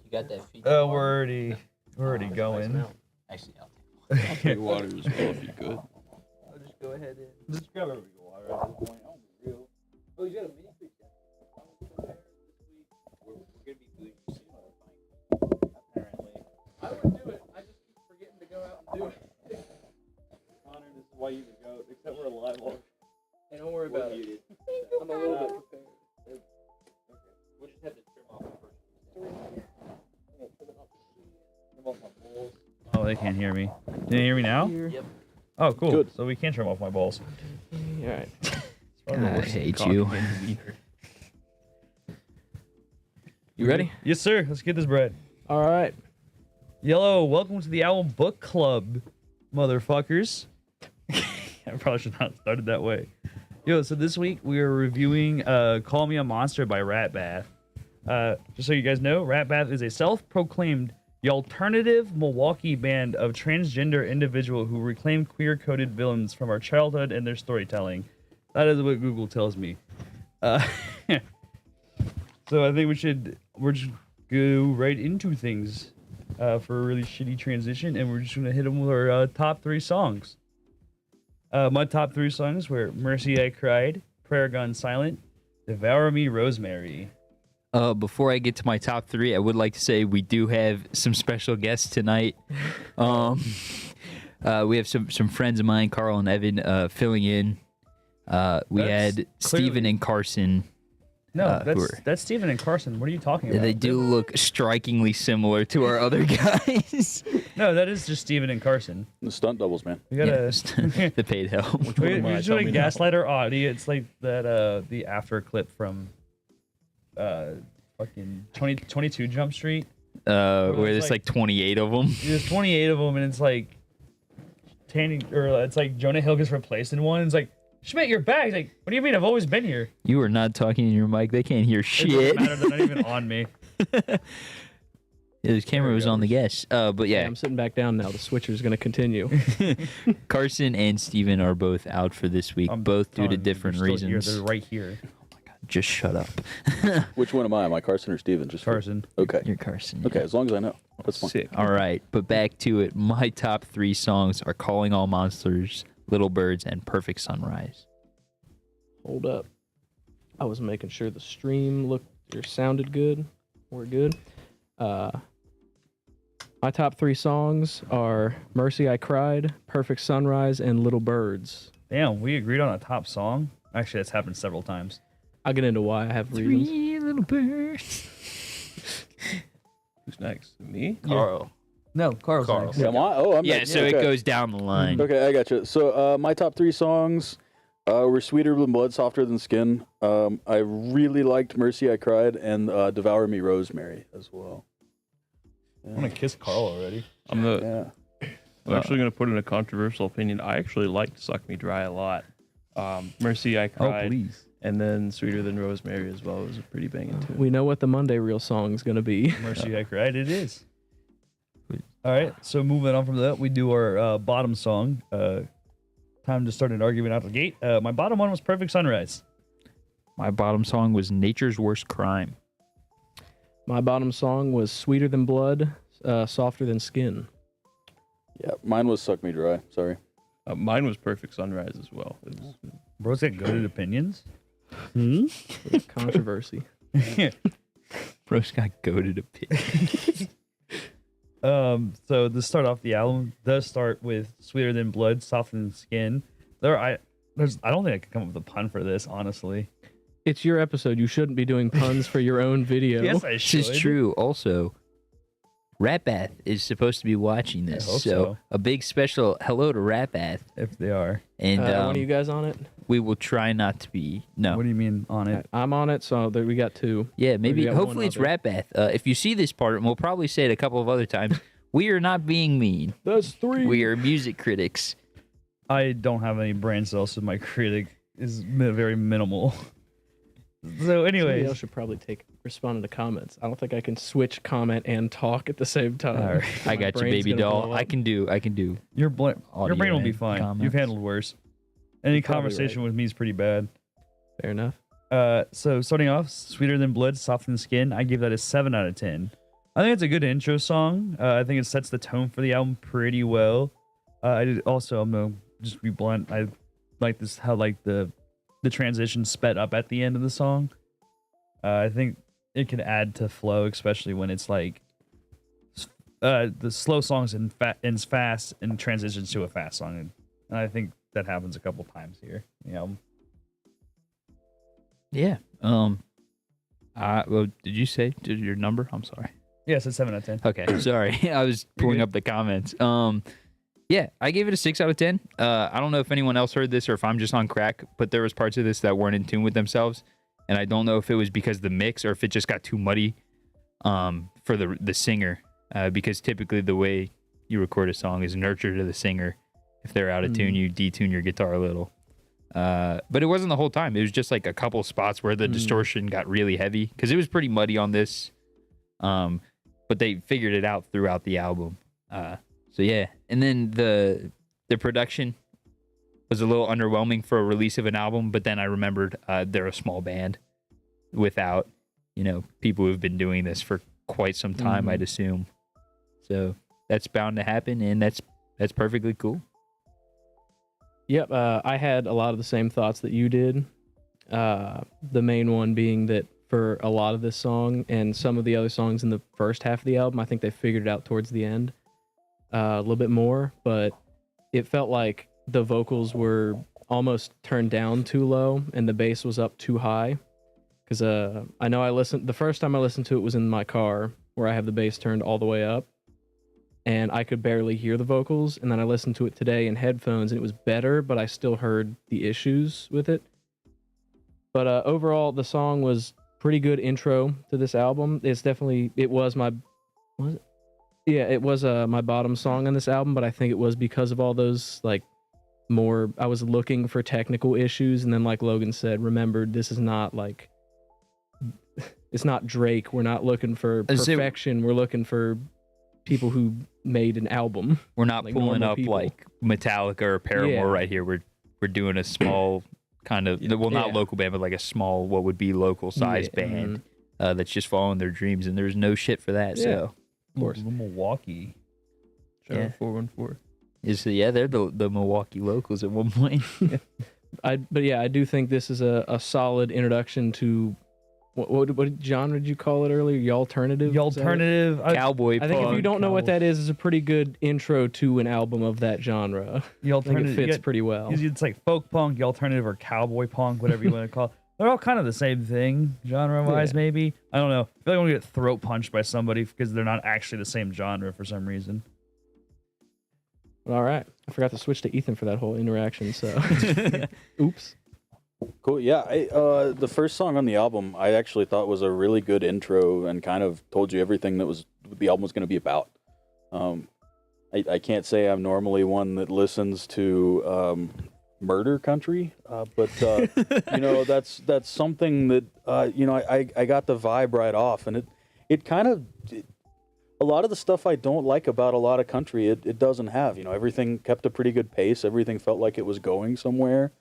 You got that feet. Oh, we're already going. Actually, I'll I'll take water as well if you could. I'll just go ahead and just grab a big water at this point. I'm real. Oh, you got a mini fridge. We're gonna be doing similar apparently. I would do it. I just keep forgetting to go out and do it. Connor, this is why you the goat. Except we're live. Hey, don't worry about it. I'm a little bit prepared. Okay. We'll just have to trim off the first. Oh, they can't hear me. Can they hear me now? Yep. Oh, cool. Good. So we can trim off my balls. All right. I hate you. You ready? Yes, sir. Let's get this bread. All right. Yellow, welcome to the Owl Book Club, motherfuckers. I probably should not have started that way. Yo, so this week we are reviewing Call Me a Monster by Ratbath. Just so you guys know, Ratbath is a self-proclaimed alternative Milwaukee band of transgender individual who reclaim queer-coded villains from our childhood and their storytelling. That is what Google tells me. So I think we're just go right into things for a really shitty transition, and we're just gonna hit them with our top 3 songs. My top 3 songs were Mercy I Cried, Prayer Gone Silent, Devour Me Rosemary. Before I get to my top 3, I would like to say we do have some special guests tonight. We have some friends of mine, Carl and Evan, filling in. We had Steven and Carson. No, who that's Steven and Carson. What are you talking about? They do look strikingly similar to our other guys. No, that is just Steven and Carson. The stunt doubles, man. We gotta. The paid help. We're just doing Gaslighter Audie. It's like that. The after clip from, fucking 22 Jump Street. Where there's like 28 of them. There's 28 of them, and it's like, it's like Jonah Hill gets replaced in one. It's like, Schmidt, you're back. It's like, what do you mean? I've always been here. You are not talking in your mic. They can't hear It shit. doesn't matter. They're not even on me. Yeah, the camera was on the guest. But Yeah, yeah, I'm sitting back down now. The switcher's going to continue. Carson and Steven are both out for this week, I'm both due to telling you, different they're still here. reasons. They're right here. Just shut up. Which one am I? Am I Carson or Steven? Just Carson. Okay. You're Carson. Okay, as long as I know. That's fine. Sick. All right, but back to it. My top 3 songs are Calling All Monsters, Little Birds, and Perfect Sunrise. Hold up. I was making sure the stream looked or sounded good. We're good. My top 3 songs are Mercy I Cried, Perfect Sunrise, and Little Birds. Damn, we agreed on a top song. Actually, that's happened several times. I'll get into why I have reasons. 3 little birds. Who's next? Me? Carl. No, Carl's Carl. next. Yeah, am I? Oh, I'm Yeah, next. so Okay. it goes down the line. Okay, I got you. So my top 3 songs were Sweeter Than Blood, Softer Than Skin. I really liked Mercy I Cried and Devour Me Rosemary as well. I want to kiss Carl already. I'm actually going to put in a controversial opinion. I actually liked Suck Me Dry a lot. Mercy I Oh, Cried. please. And then Sweeter Than Rosemary as well was a pretty banging tune. We know what the Monday Reel song is going to be. Mercy I Cried. It is. All right, so moving on from that, we do our bottom song. Time to start an argument out the gate. My bottom one was Perfect Sunrise. My bottom song was Nature's Worst Crime. My bottom song was Sweeter Than Blood, Softer Than Skin. Yeah, mine was Suck Me Dry. Sorry. Mine was Perfect Sunrise as well. It was, Bro's got goated opinions. Controversy. Bro's got goated opinion. So to start off, the album does start with Sweeter Than Blood, Softer Than Skin. I don't think I could come up with a pun for this, honestly. It's your episode. You shouldn't be doing puns for your own video. Yes, I This should. is true. Also, Ratbath is supposed to be watching this, I hope so so. a big special hello to Ratbath, If they are. and When are you guys on it? we will try not to be. No, What do you mean on it? I'm on it, so there we got 2. yeah, maybe. We got Hopefully, one it's other. Ratbath. If you see this part, and we'll probably say it a couple of other times, we are not being mean. That's 3. We are music critics. I don't have any brain cells, so my critic is very minimal. So, Somebody anyways, else should probably respond to the comments. I don't think I can switch comment and talk at the same time. All right. I My got you, brain's baby gonna doll. blow I up. can do. your Audio brain will be and fine. comments. You've handled worse. Any probably conversation right. with me is pretty bad. Fair enough. So starting off, Sweeter Than Blood, Softer Than Skin. I give that a 7 out of 10. I think it's a good intro song. I think it sets the tone for the album pretty well. Also, I'm gonna just be blunt. I like this how like the transition sped up at the end of the song. I think it can add to flow, especially when it's like the slow songs ends fast and transitions to a fast song, and I think that happens a couple times here. Yeah. Well, did you say your number? I'm sorry. Yes, it's 7 out of 10. Okay, sorry. I was pulling good. up the comments. Yeah, I gave it a 6 out of 10. I don't know if anyone else heard this or if I'm just on crack, but there was parts of this that weren't in tune with themselves, and I don't know if it was because of the mix or if it just got too muddy for the singer, because typically the way you record a song is nurture to the singer. If they're out of tune, you detune your guitar a little. But it wasn't the whole time. It was just like a couple spots where the distortion got really heavy because it was pretty muddy on this. But they figured it out throughout the album. So yeah, and then the production was a little underwhelming for a release of an album. But then I remembered they're a small band without, people who've been doing this for quite some time, I'd assume. So that's bound to happen, and that's perfectly cool. Yep, I had a lot of the same thoughts that you did. The main one being that for a lot of this song and some of the other songs in the first half of the album, I think they figured it out towards the end a little bit more, but it felt like the vocals were almost turned down too low and the bass was up too high. Because I know the first time I listened to it was in my car where I have the bass turned all the way up. And I could barely hear the vocals. And then I listened to it today in headphones, and it was better, but I still heard the issues with it. But overall, the song was pretty good intro to this album. It was my bottom song on this album, but I think it was because of all those I was looking for technical issues, and then like Logan said, remembered this is not it's not Drake. We're not looking for perfection. We're looking for people who made an album. We're not pulling up people. like Metallica or Paramore right here. We're doing a small kind of not local band, but like a small what would be local size band that's just following their dreams, and there's no shit for that. So of course, Milwaukee. Shout out 414. They're the Milwaukee locals at one point. I do think this is a solid introduction to what genre did you call it earlier? Y'alternative? Y'alternative. Cowboy I think punk. if you don't know what that is a pretty good intro to an album of that genre. I think it fits pretty well. It's like folk punk, y'alternative, or cowboy punk, whatever you want to call it. They're all kind of the same thing, genre-wise, maybe. I don't know. I feel like I'm going to get throat punched by somebody because they're not actually the same genre for some reason. All right. I forgot to switch to Ethan for that whole interaction, so... Oops. Cool. Yeah. The first song on the album, I actually thought was a really good intro and kind of told you everything that the album was going to be about. I can't say I'm normally one that listens to murder country, but that's something that I got the vibe right off, and it kind of a lot of the stuff I don't like about a lot of country it doesn't have. Everything kept a pretty good pace. Everything felt like it was going somewhere.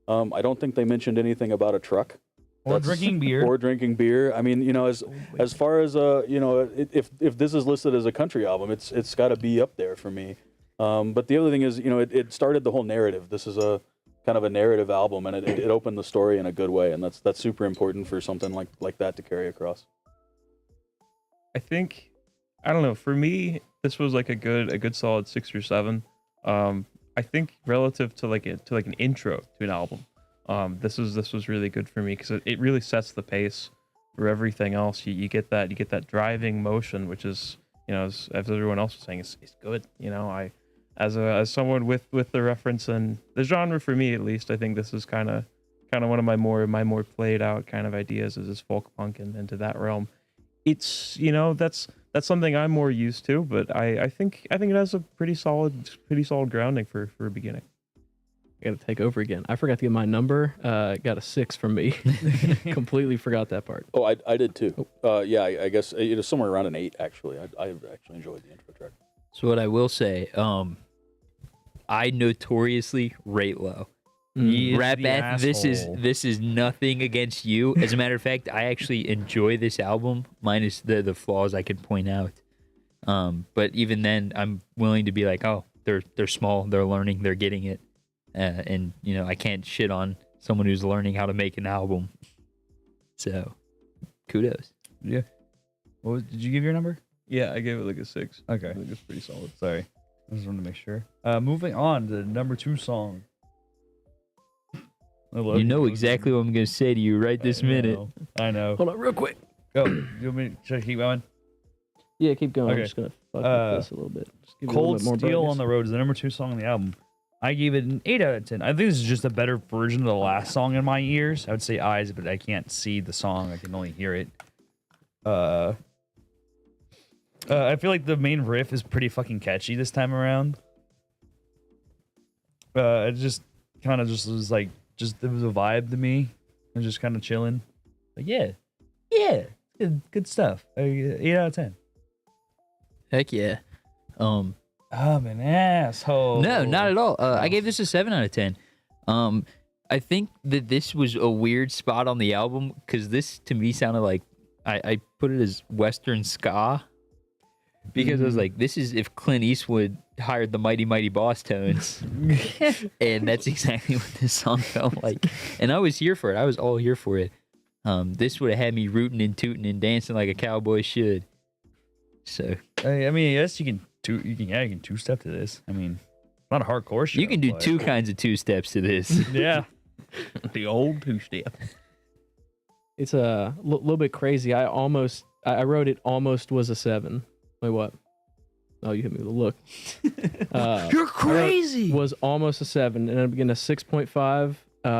I don't think they mentioned anything about a truck or drinking beer. I mean, as far as if this is listed as a country album, it's got to be up there for me. But the other thing is, it started the whole narrative. This is a kind of a narrative album, and it opened the story in a good way, and that's super important for something like that to carry across. I think, I don't know, for me, this was like a good solid 6 or 7. I think relative to like an intro to an album, this was really good for me because it really sets the pace for everything else. You get that driving motion, which is, as everyone else was saying, it's good. I as someone with the reference and the genre, for me at least, I think this is kind of one of my more played out kind of ideas is this folk punk and into that realm. It's that's something I'm more used to, but I think it has a pretty solid grounding for a beginning. I gotta take over again. I forgot to get my number. Got a 6 from me. Completely forgot that part. Oh, I did too. I guess somewhere around an 8 actually. I actually enjoyed the intro track. So what I will say, I notoriously rate low. He is Rat the Bath, asshole. this is nothing against you. As a matter of fact, I actually enjoy this album, minus the flaws I could point out. But even then, I'm willing to be like, oh, they're small, they're learning, they're getting it, and you know I can't shit on someone who's learning how to make an album. So, kudos. Yeah. Did you give your number? Yeah, I gave it like a 6. Okay. I think it's pretty solid. Sorry. I just wanted to make sure. Moving on to number 2 song. I love You know exactly what I'm gonna say to you right this minute. I know. Hold on, real quick. Go. You want me to keep going? Yeah, keep going. Okay. I'm just gonna fuck with this a little bit. Just give it a little Cold bit more Steel brightness. on the Road is the number 2 song on the album. I gave it an 8 out of 10. I think this is just a better version of the last song in my ears. I would say eyes, but I can't see the song. I can only hear it. I feel like the main riff is pretty fucking catchy this time around. It just kind of just was like, it was a vibe to me. I was just kind of chilling. Like, yeah, good stuff. 8 out of 10. Heck yeah. I'm an asshole. No, not at all. I gave this a 7 out of 10. I think that this was a weird spot on the album because this to me sounded like I put it as Western ska because I was like, this is if Clint Eastwood hired the Mighty Mighty Boss Tones, and that's exactly what this song felt like. And I was here for it. I was all here for it. This would have had me rooting and tooting and dancing like a cowboy should. So I mean, yes, you can two-step to this. I mean, not a hardcore show. you can do but- 2 kinds of 2 steps to this. Yeah. The old 2-step. It's a little bit crazy. I wrote it almost was a 7. Wait, what? Oh, you hit me with a look. You're crazy. Was almost a 7, and I'm getting a 6.5.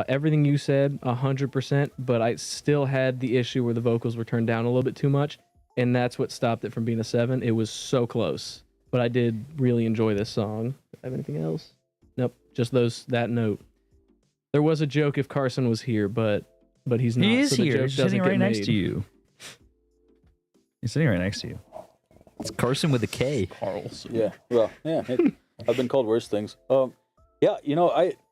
Everything you said, 100%, but I still had the issue where the vocals were turned down a little bit too much, and that's what stopped it from being a 7. It was so close, but I did really enjoy this song. Have anything else? Nope, just that note. There was a joke if Carson was here, but he's not. He is so the here. joke He's doesn't sitting get right next made. to you. He's sitting right next to you. It's Carson with a K. Carlson. Yeah, well, yeah, I've been called worse things. Yeah,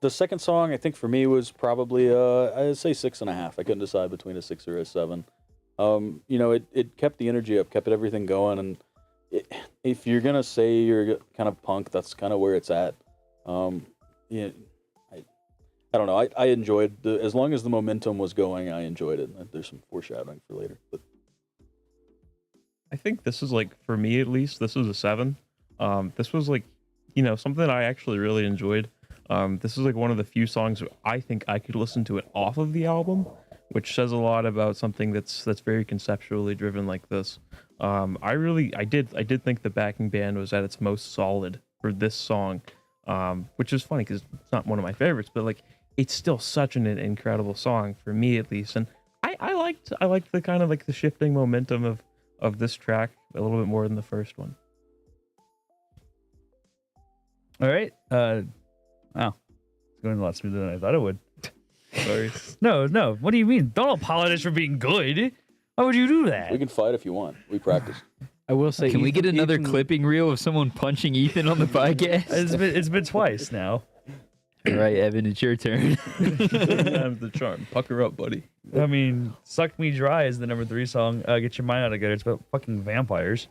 the second song I think for me was probably I'd say 6.5. I couldn't decide between a 6 or a 7. It kept the energy up, kept everything going, and if you're gonna say you're kind of punk, that's kind of where it's at. Yeah, I don't know. I enjoyed as long as the momentum was going, I enjoyed it. There's some foreshadowing for later, but. I think this is like, for me at least, this was a 7. This was like, something I actually really enjoyed. This is like one of the few songs I think I could listen to it off of the album, which says a lot about something that's very conceptually driven like this. I did think the backing band was at its most solid for this song, which is funny because it's not one of my favorites, but like it's still such an incredible song for me at least. And I liked the kind of like the shifting momentum of this track a little bit more than the first one. All right. Wow. It's going a lot smoother than I thought it would. Sorry. No. What do you mean? Don't apologize for being good. Why would you do that? We can fight if you want. We practice. I will say, Can we get another Ethan- clipping reel of someone punching Ethan on the podcast? It's been twice now. All right, Evan, it's your turn. Time's the charm. Pucker up, buddy. I mean, Suck Me Dry is the number 3 song. Get Your Mind Out of Gutter. It's about fucking vampires.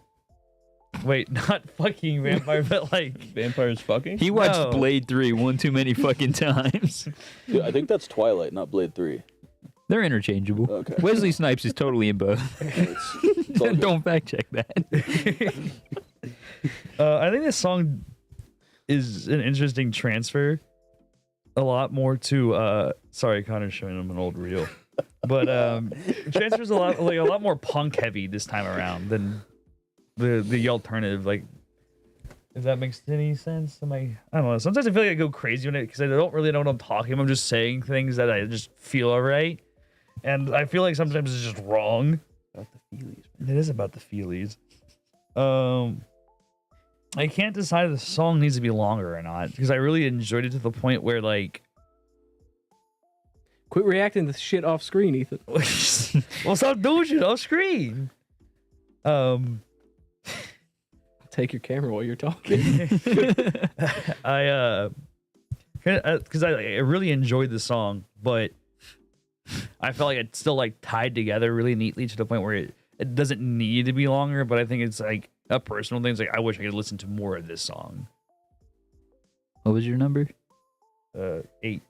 Wait, not fucking vampire, but like Vampires fucking? He watched No. Blade 3 one too many fucking times. Dude, I think that's Twilight, not Blade 3. They're interchangeable. Okay. Wesley Snipes is totally in both. It's all good. Don't fact check that. I think this song is an interesting transfer. A lot more to sorry, Connor's showing him an old reel. But transfers a lot more punk heavy this time around than the alternative. Like, if that makes any sense. I don't know. Sometimes I feel like I go crazy on it because I don't really know what I'm talking about. I'm just saying things that I just feel alright. And I feel like sometimes it's just wrong. About the feelies. It is about the feelies. I can't decide if the song needs to be longer or not because I really enjoyed it to the point where like, Quit reacting to shit off screen, Ethan. well, stop doing shit off screen. Take your camera while you're talking. because I really enjoyed the song, but I felt like it's still like tied together really neatly to the point where it doesn't need to be longer. But I think it's like a personal thing. It's like I wish I could listen to more of this song. What was your number? 8.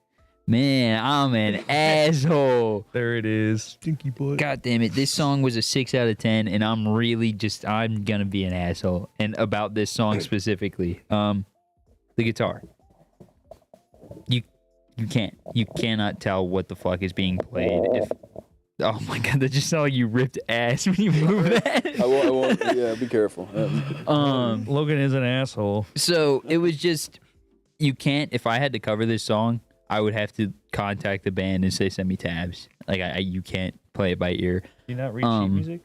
Man, I'm an asshole. There it is. Stinky boy. God damn it. This song was a 6 out of 10, and I'm gonna be an asshole. And about this song specifically, the guitar. You cannot tell what the fuck is being played if. Oh my god, that just sounded like you ripped ass when you move that. I won't. Yeah, be careful. Logan is an asshole. So it was just, you can't. If I had to cover this song, I would have to contact the band and say send me tabs. Like you can't play it by ear. Do you not read sheet music?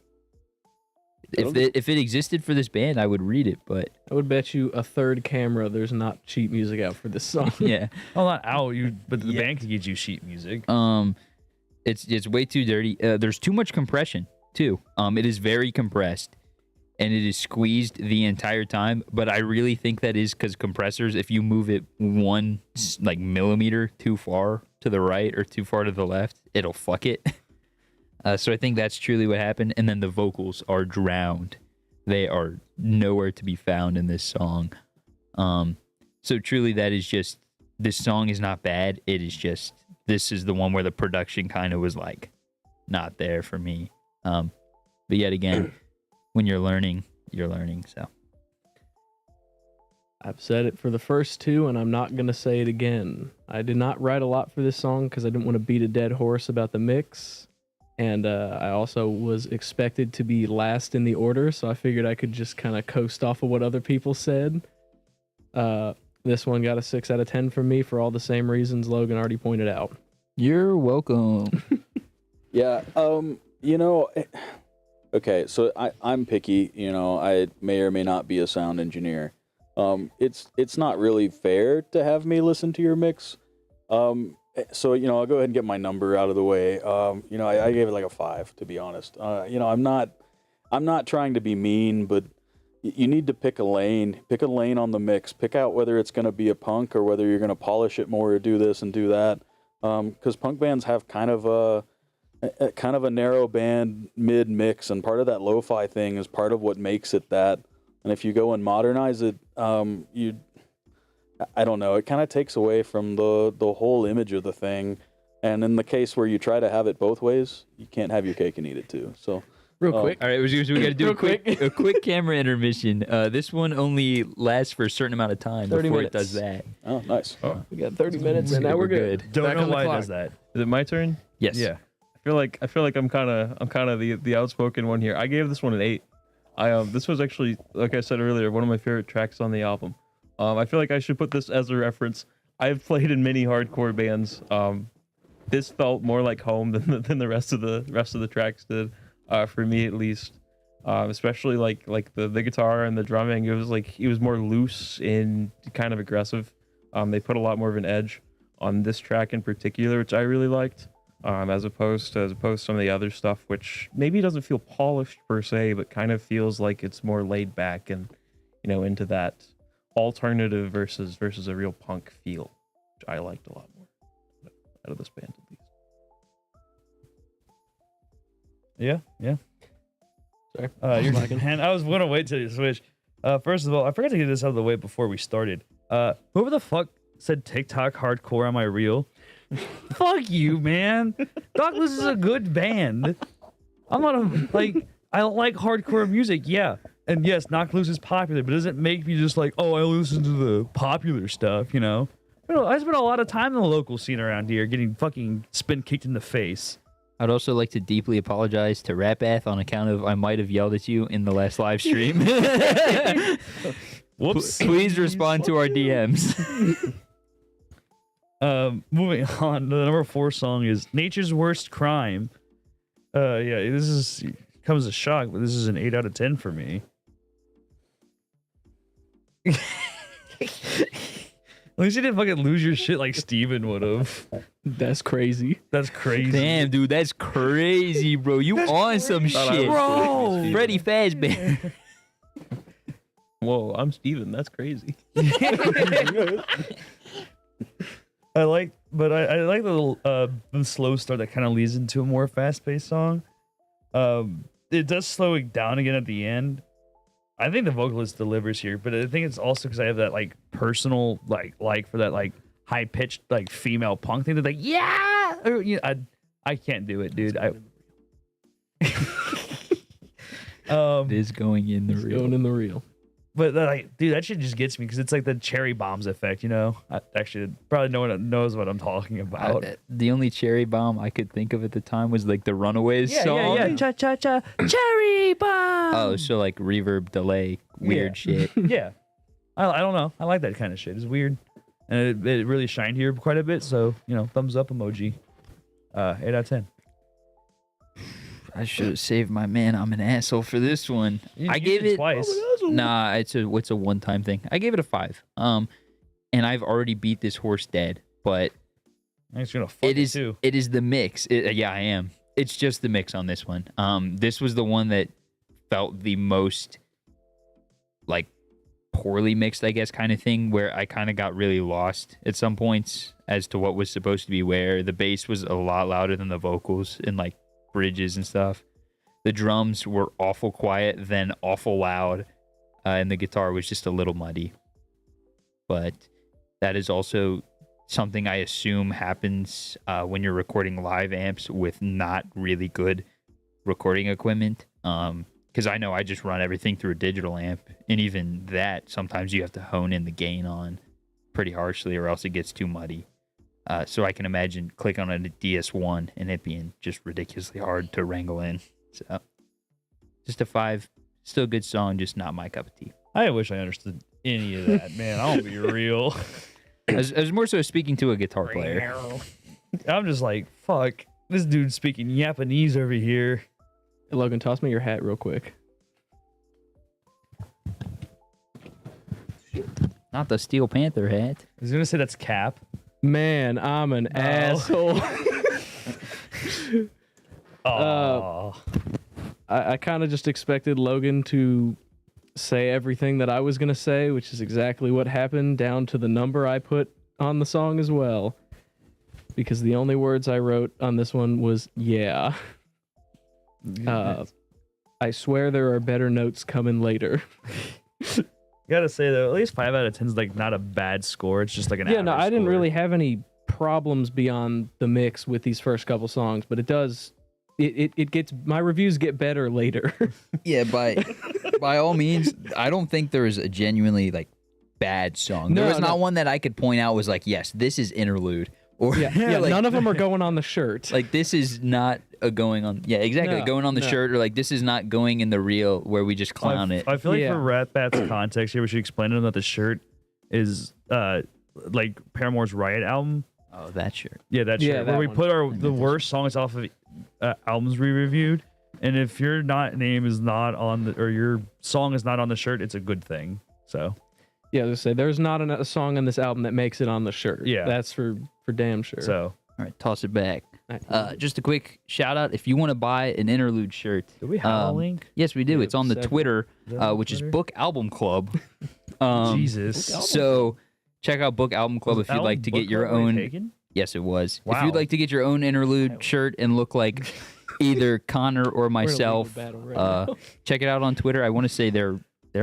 If it existed for this band, I would read it. But I would bet you a third camera there's not sheet music out for this song. yeah, Well, not out. But the band could get you sheet music. it's way too dirty. There's too much compression too. It is very compressed, and it is squeezed the entire time. But I really think that is because compressors, if you move it 1 millimeter too far to the right or too far to the left, it'll fuck it. So I think that's truly what happened. And then the vocals are drowned. They are nowhere to be found in this song. So truly that is just, this song is not bad. It is just, this is the one where the production kind of was like not there for me. But yet again, when you're learning, so. I've said it for the first 2, and I'm not going to say it again. I did not write a lot for this song because I didn't want to beat a dead horse about the mix. And I also was expected to be last in the order, so I figured I could just kind of coast off of what other people said. This one got a 6 out of 10 from me for all the same reasons Logan already pointed out. You're welcome. Yeah. Okay, so I'm picky. I may or may not be a sound engineer. It's not really fair to have me listen to your mix. So I'll go ahead and get my number out of the way. I gave it like a 5, to be honest. I'm not trying to be mean, but you need to pick a lane on the mix. Pick out whether it's going to be a punk or whether you're going to polish it more or do this and do that. Because punk bands have kind of a narrow band mid mix, and part of that lo-fi thing is part of what makes it that. And if you go and modernize it, I don't know, it kind of takes away from the whole image of the thing. And in the case where you try to have it both ways, you can't have your cake and eat it too. So Real quick. All right, we got to do a quick camera intermission. This one only lasts for a certain amount of time 30 before minutes. it does that. Oh, nice. We got 30 minutes, and now we're good. Don't Back know on the why it clock. does that. Is it my turn? Yes. Yeah. I feel like I'm kind of the outspoken one here. I gave this one an 8. This was actually, like I said earlier, one of my favorite tracks on the album. I feel like I should put this as a reference. I've played in many hardcore bands. This felt more like home than the rest of the tracks did, for me at least. Especially like the guitar and the drumming. It was more loose and kind of aggressive. They put a lot more of an edge on this track in particular, which I really liked. As opposed to some of the other stuff, which maybe doesn't feel polished per se, but kind of feels like it's more laid back and into that alternative versus a real punk feel, which I liked a lot more out of this band at least. Yeah. Sorry. You're man, I was gonna wait till you switch. First of all, I forgot to get this out of the way before we started. Whoever the fuck said TikTok hardcore on my reel? Fuck you, man. Doc Loose is a good band. I'm not I like hardcore music, yeah. And yes, Knock Loose is popular, but it doesn't make me just like, oh, I listen to the popular stuff, I spent a lot of time in the local scene around here getting fucking spin kicked in the face. I'd also like to deeply apologize to Ratbath on account of I might have yelled at you in the last live stream. Whoops. Please respond to our DMs. Moving on, the number 4 song is Nature's Worst Crime. This comes as a shock, but this is an 8 out of 10 for me. At least you didn't fucking lose your shit like Steven would have. That's crazy. That's crazy. Damn, dude, that's crazy, bro. You on some shit, Bro. Freddy Fazbear. Whoa, I'm Steven. That's crazy. I like the slow start that kind of leads into a more fast-paced song. It does slow it down again at the end. I think the vocalist delivers here, but I think it's also because I have that like personal like for that like high-pitched like female punk thing. That's like yeah, or, you know, I can't do it, dude. It is going in the It's reel. going in the reel. But like, dude, that shit just gets me because it's like the cherry bombs effect, you know. Actually, probably no one knows what I'm talking about. The only cherry bomb I could think of at the time was like the Runaways song. Cha cha cha, cherry bomb. Oh, so like reverb delay, weird shit. Yeah, I don't know. I like that kind of shit. It's weird, and it really shined here quite a bit. So you know, thumbs up emoji. 8 out of 10. I should have saved my man. I'm an asshole for this one. You I used gave it twice. Nah, it's a one-time thing. I gave it a 5. And I've already beat this horse dead, but I'm just gonna fuck it it is too. it is the mix. Yeah, I am. It's just the mix on this one. This was the one that felt the most like poorly mixed, I guess, kind of thing, where I kind of got really lost at some points as to what was supposed to be where. The bass was a lot louder than the vocals and like bridges and stuff. The drums were awful quiet, then awful loud, and the guitar was just a little muddy. But that is also something I assume happens when you're recording live amps with not really good recording equipment. Because I know I just run everything through a digital amp, and even that, sometimes you have to hone in the gain on pretty harshly or else it gets too muddy. So I can imagine click on a DS1 and it being just ridiculously hard to wrangle in. So just a 5. Still a good song, just not my cup of tea. I wish I understood any of that, man. I'll be real. I was more so speaking to a guitar player. I'm just like, fuck. This dude's speaking Japanese over here. Hey, Logan, toss me your hat real quick. Not the Steel Panther hat. I was gonna say that's Cap. Man, I'm an asshole. Oh, I kind of just expected Logan to say everything that I was going to say, which is exactly what happened, down to the number I put on the song as well. Because the only words I wrote on this one was, yeah. I swear there are better notes coming later. gotta say though, at least 5 out of 10 is like not a bad score. It's just like an Yeah, no, average I didn't score. really have any problems beyond the mix with these first couple songs, but it does. It gets, my reviews get better later. Yeah, by all means, I don't think there is a genuinely like bad song. There No, was not no. one that I could point out was like, yes, this is interlude. Or Yeah, like, none of them are going on the shirt. like this is not a going on. Yeah, exactly. No, going on the no. shirt, or like this is not going in the reel where we just clown it. I feel like Yeah. for Rat Bat's context here, we should explain to them that the shirt is like Paramore's Riot album. Oh, that shirt. Yeah, that Yeah, shirt. that Where we one. put the worst songs off of albums we reviewed. And if your name is not on the, or your song is not on the shirt, it's a good thing. So Yeah, I was gonna say there's not a song on this album that makes it on the shirt. Yeah. That's for damn sure. so All right, toss it back. I- Just a quick shout out. If you want to buy an interlude shirt, do we have a Um, link? yes, we do. Yeah, It's on the several. Twitter, Is that on which is Twitter? Book Album Club. Jesus. So check out Book Album Club if you'd like to get your own. Taken? Yes, it was. If Wow. you'd like to get your own interlude shirt and look like either Connor or We're in a legal myself, battle right now. check it out on Twitter. I want to say they're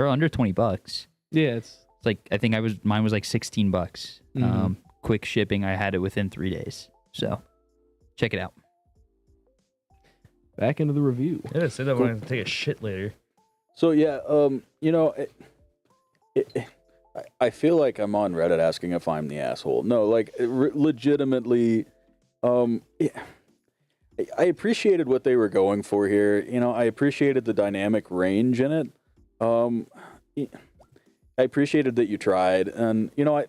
under $20. Yeah, it's It's like I think mine was like $16. Mhm. Quick shipping. I had it within 3 days. So check it out. back into the review. Yeah, say that when I take a shit later. So yeah, you know, I feel like I'm on Reddit asking if I'm the asshole. No, like legitimately, I appreciated what they were going for here. You know, I appreciated the dynamic range in it. I appreciated that you tried, and you know,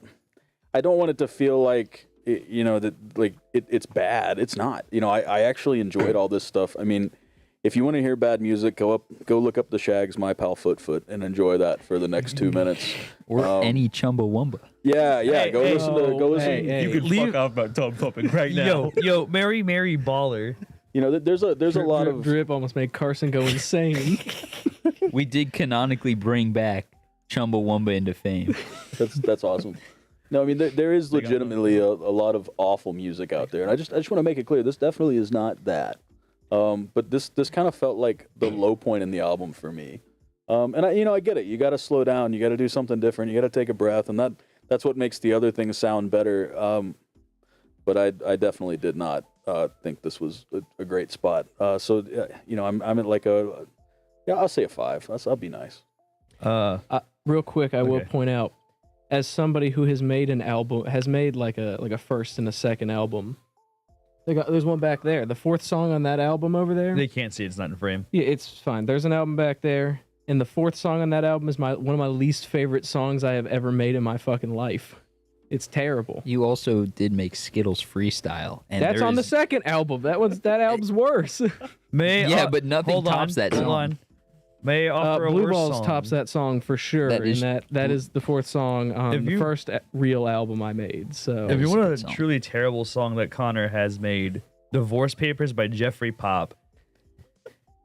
I don't want it to feel like you know that like it's bad. It's not. You know, I actually enjoyed all this stuff. I mean, if you want to hear bad music, go look up the Shags My Pal Foot and enjoy that for the next 2 minutes. Or any Chumbawamba. Yeah, Hey, go hey, listen to go listen. hey, You can leave- fuck off about Tom Pumping right now. Yo, Mary Baller. You know, there's a Drip, lot drip, of drip almost made Carson go insane. We did canonically bring back Chumbawamba into fame. that's awesome. No, I mean there is They got legitimately a lot of awful music out there, and I just want to make it clear this definitely is not that. But this kind of felt like the low point in the album for me. And I get it. You got to slow down. You got to do something different. You got to take a breath, and that's what makes the other things sound better. But I definitely did not think this was a great spot. So I'm at like I'll say a 5. I'll be nice. Real quick, I will Okay. point out, as somebody who has made like a first and a second album. There's one back there. The 4th song on that album over there. They can't see it's not in frame. Yeah, it's fine. There's an album back there, and the 4th song on that album is one of my least favorite songs I have ever made in my fucking life. It's terrible. You also did make Skittles freestyle, and That's on the there's- second album. That album's worse. Yeah, but nothing hold tops on, that hold song. on. May I offer a Blue worse Balls song? tops that song for sure, That is- and that is the 4th song on If the you- first real album I made. So If you It's a want good a song. truly terrible song that Connor has made, "Divorce Papers" by Jeffrey Pop.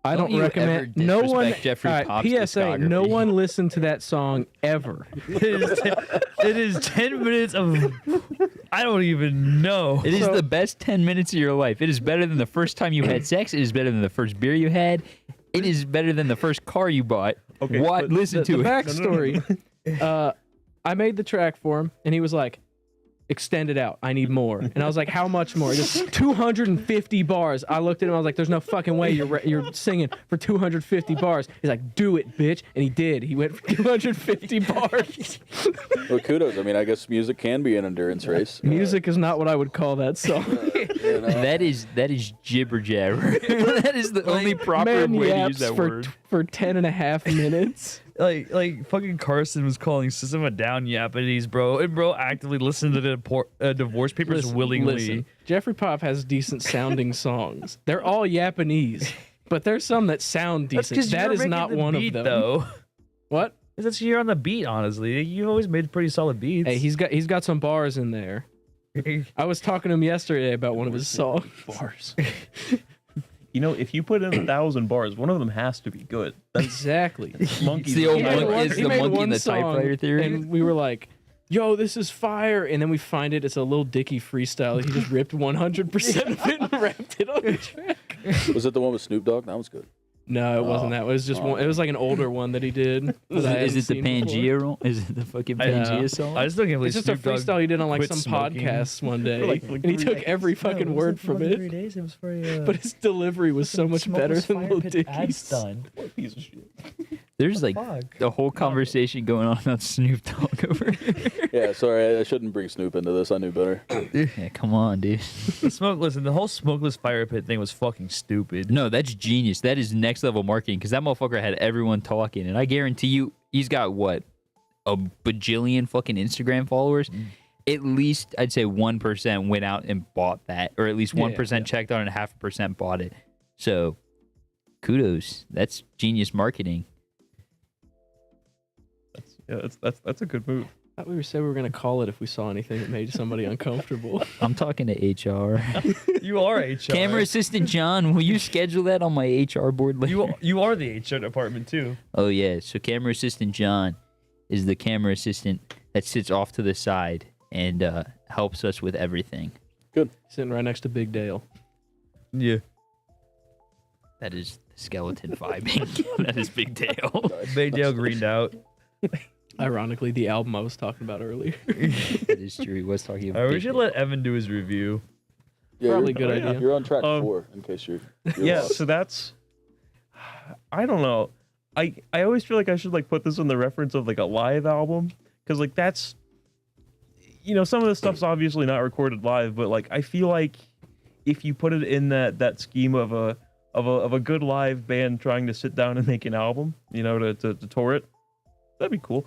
I Don't don't you ever recommend. No one. disrespect Jeffrey all right, Pop's PSA: no discography. one listened to that song ever. It is 10 minutes of I don't even know. It is So- the best 10 minutes of your life. It is better than the first time you had sex. It is better than the first beer you had. It is better than the first car you bought. Okay, What? but Listen The to it. backstory. I made the track for him, and he was like, "Extend it out. I need more." And I was like, "How much more?" Just 250 bars. I looked at him. I was like, "There's no fucking way you're singing for 250 bars." He's like, "Do it, bitch," and he did. He went for 250 bars. Well, kudos. I mean, I guess music can be an endurance race. Music is not what I would call that song. You know? That is jibber jabber. That is the only proper Man way to use yaps that for word. for 10 and a half minutes. Like fucking Carson was calling System a down Japanese, bro, and bro actively listened to the Divorce Papers willingly. Listen, Jeffrey Pop has decent sounding songs. They're all Japanese, but there's some that sound That's decent. because That is not one of them. though. What? That's you're on the beat, honestly. You've always made pretty solid beats. Hey, he's got some bars in there. I was talking to him yesterday about one of his songs. Bars. If you put in 1,000 bars, one of them has to be good. That's Exactly. monkeys. It's the old He made monkey- one- is he the made monkey one in the song, typewriter theory? And we were like, "Yo, this is fire!" And then we find it's a Lil Dicky freestyle. He just ripped 100% of it and wrapped it on the track. Was it the one with Snoop Dogg? That was good. No, it wasn't that. It was just one. It was like an older one that he did. Is that I it, is hadn't it the seen before. Pangea? Is it the fucking I- Pangea Yeah. song? I just don't can't believe It's just a Snoop Dogg freestyle he did on like quit some smoking. podcast one day, like and he 3 took days. every fucking word from it. Days. It was for But his delivery was so much better than Lil Dicky's. What piece of shit? There's like Fuck. the whole conversation going on about Snoop Dogg over here. Yeah, sorry, I shouldn't bring Snoop into this. I knew better. Yeah, come on, dude. Listen, the whole smokeless fire pit thing was fucking stupid. No, that's genius. That is next level marketing because that motherfucker had everyone talking, and I guarantee you, he's got what, a bajillion fucking Instagram followers. At least I'd say 1% went out and bought that, or at least 1% checked on it, and 0.5% bought it. So, kudos. That's genius marketing. That's a good move. I thought we said we were gonna call it if we saw anything that made somebody uncomfortable. I'm talking to HR. You are HR. Camera assistant John, will you schedule that on my HR board later? You are the HR department too. Oh yeah, so camera assistant John is the camera assistant that sits off to the side and helps us with everything. Sitting right next to Big Dale. Yeah. That is skeleton vibing. That is Big Dale. Big Dale greened out. Ironically, the album I was talking about earlier. That is true. He was talking about. We Big should Dale. let Evan do his review. Yeah, Probably you're- good idea. You're on track 4, Um, in case you're Yeah, lost. so that's I don't know. I always feel like I should like put this in the reference of like a live album because like that's some of this stuff's obviously not recorded live, but like I feel like if you put it in that scheme of a good live band trying to sit down and make an album, to tour it, that'd be cool.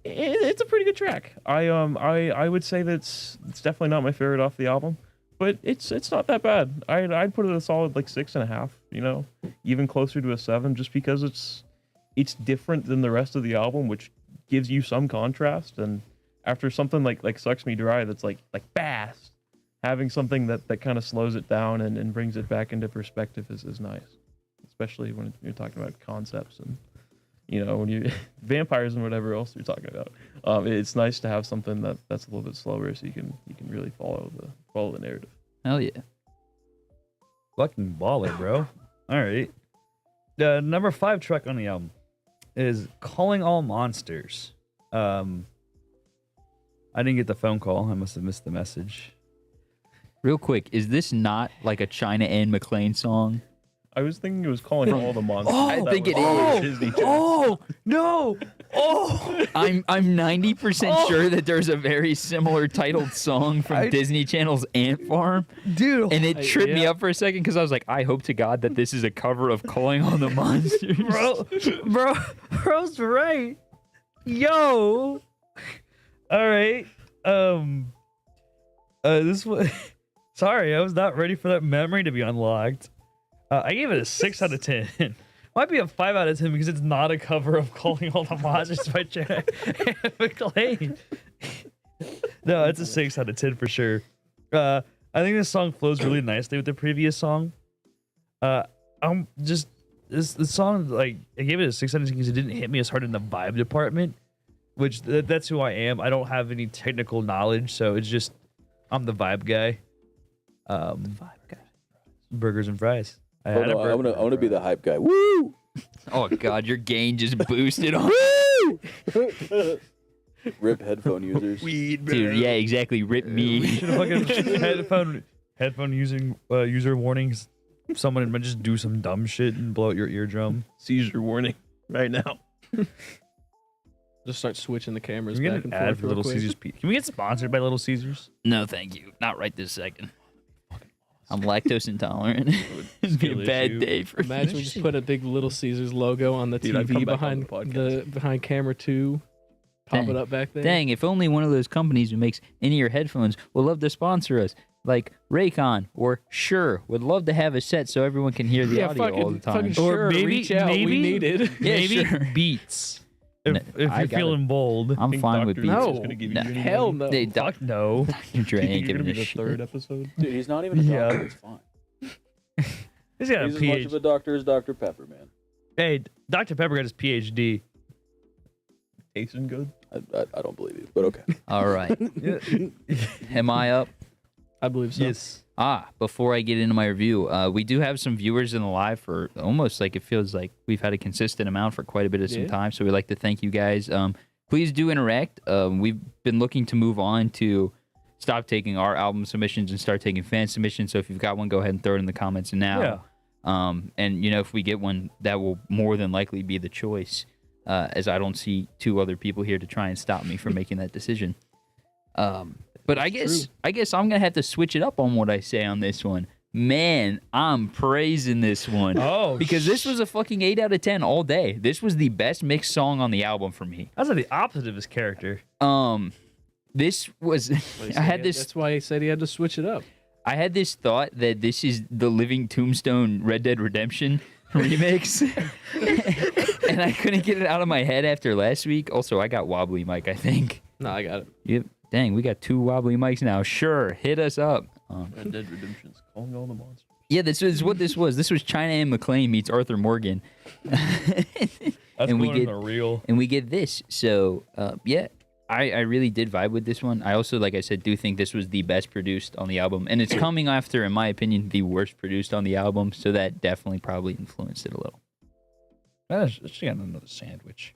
It's a pretty good track. I would say it's definitely not my favorite off the album, but it's not that bad. I'd put it a solid like 6.5. Even closer to a 7, just because it's different than the rest of the album, which gives you some contrast. And after something like Sucks Me Dry, that's like fast, having something that kind of slows it down and brings it back into perspective is nice, especially when you're talking about concepts you know, when you vampires and whatever else you're talking about. It's nice to have something that's a little bit slower, so you can really follow the narrative. Hell yeah. Fucking baller, bro. All right. The number 5 track on the album is "Calling All Monsters." I didn't get the phone call. I must have missed the message. Real quick, is this not like a China Anne McClain song? I was thinking it was calling all the monsters. I That think was it on is. Disney Channel. Oh no! Oh, I'm 90% sure that there's a very similar titled song from Disney Channel's Ant Farm, dude! and it tripped me yeah. up for a second because I was like, I hope to God that this is a cover of "Calling All the Monsters." Bro's right. Yo. All right. This was. Sorry, I was not ready for that memory to be unlocked. I gave it a 6 out of 10. Might be a 5 out of 10 because it's not a cover of "Calling All the Monsters" by Chad McClain. No, it's a 6 out of 10 for sure. I think this song flows really nicely with the previous song. I'm just this song, like, I gave it a 6 out of 10 because it didn't hit me as hard in the vibe department, which that's who I am. I don't have any technical knowledge, so it's just I'm the vibe guy. Burgers and fries. I Oh, had a no, I burger want to and be the fries. hype guy. Woo! Oh God, your gain just boosted on. Rip headphone users. Dude, yeah, exactly. Rip me. Should have fucking headphone using user warnings. Someone might just do some dumb shit and blow out your eardrum. Seizure warning right now. Just start switching the cameras Can we back get and an forth ad for real Little quick. Caesars? Can we get sponsored by Little Caesars? No, thank you. Not right this second. I'm lactose intolerant. It'd be a Skill bad issue. day for me. Imagine we just put a big Little Caesars logo on the Dude, I'd come TV back on behind the podcast. behind camera 2. Pop Dang. it up back there. Dang, if only one of those companies who makes in-ear headphones would love to sponsor us, like Raycon or Shure would love to have a set so everyone can hear the Yeah, audio all the time. fucking sure. Reach out. We need it. Yeah, maybe sure. Beats. No, If I you're gotta- feeling bold. I'm Think fine with Dr. Beats. No. is gonna give you No. any Hell money? no. They Fuck no. Dre Think ain't you're gonna giving be a the shit. third episode. Dude, he's not even a Yeah. doctor. It's fine. He's got a He's as much of PhD. a doctor as Dr. Pepper, man. Hey, Dr. Pepper got his PhD. Tasting good. I don't believe you, but okay. All right. Am I up? I believe so. Yes. Before I get into my review, we do have some viewers in the live for almost like it feels like we've had a consistent amount for quite a bit of some Yeah. time. So we'd like to thank you guys. Please do interact. We've been looking to move on to stop taking our album submissions and start taking fan submissions. So if you've got one, go ahead and throw it in the comments now. Yeah. And you know, if we get one, that will more than likely be the choice, as I don't see 2 other people here to try and stop me from making that decision. But I guess I'm gonna have to switch it up on what I say on this one. Man, I'm praising this one. Oh, Because this was a fucking 8 out of 10 all day. This was the best mixed song on the album for me. That's like the opposite of his character. This was I had this That's why he said he had to switch it up. I had this thought that this is the Living Tombstone Red Dead Redemption remix. And I couldn't get it out of my head after last week. Also, I got wobbly mic, I think. No, I got it. Yep. Dang, we got 2 wobbly mics now. Sure, hit us up. Red Dead Redemption's calling all the monsters. Yeah, this is what this was. This was China Anne McClain meets Arthur Morgan. That's And we going get- the real. And we get this. So, yeah, I really did vibe with this one. I also, like I said, do think this was the best produced on the album. And it's coming after, in my opinion, the worst produced on the album. So that definitely probably influenced it a little. She got another sandwich.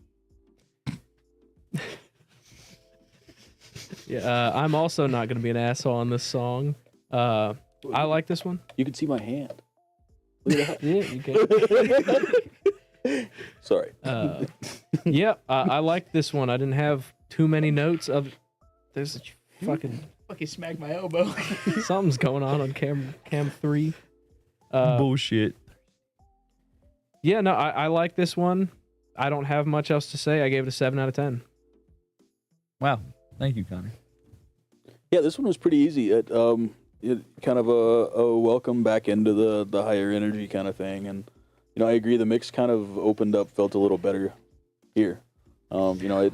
Yeah, I'm also not going to be an asshole on this song. I like this one. You can see my hand. Look at Yeah, you can. that. Sorry. Yeah, I like this one. I didn't have too many notes of. There's a fucking smack my elbow. something's going on cam 3. Bullshit. Yeah, no, I like this one. I don't have much else to say. I gave it a 7 out of 10. Wow. Thank you, Connor. Yeah, this one was pretty easy. It kind of a welcome back into the higher energy kind of thing, and you know, I agree. The mix kind of opened up, felt a little better here. You know,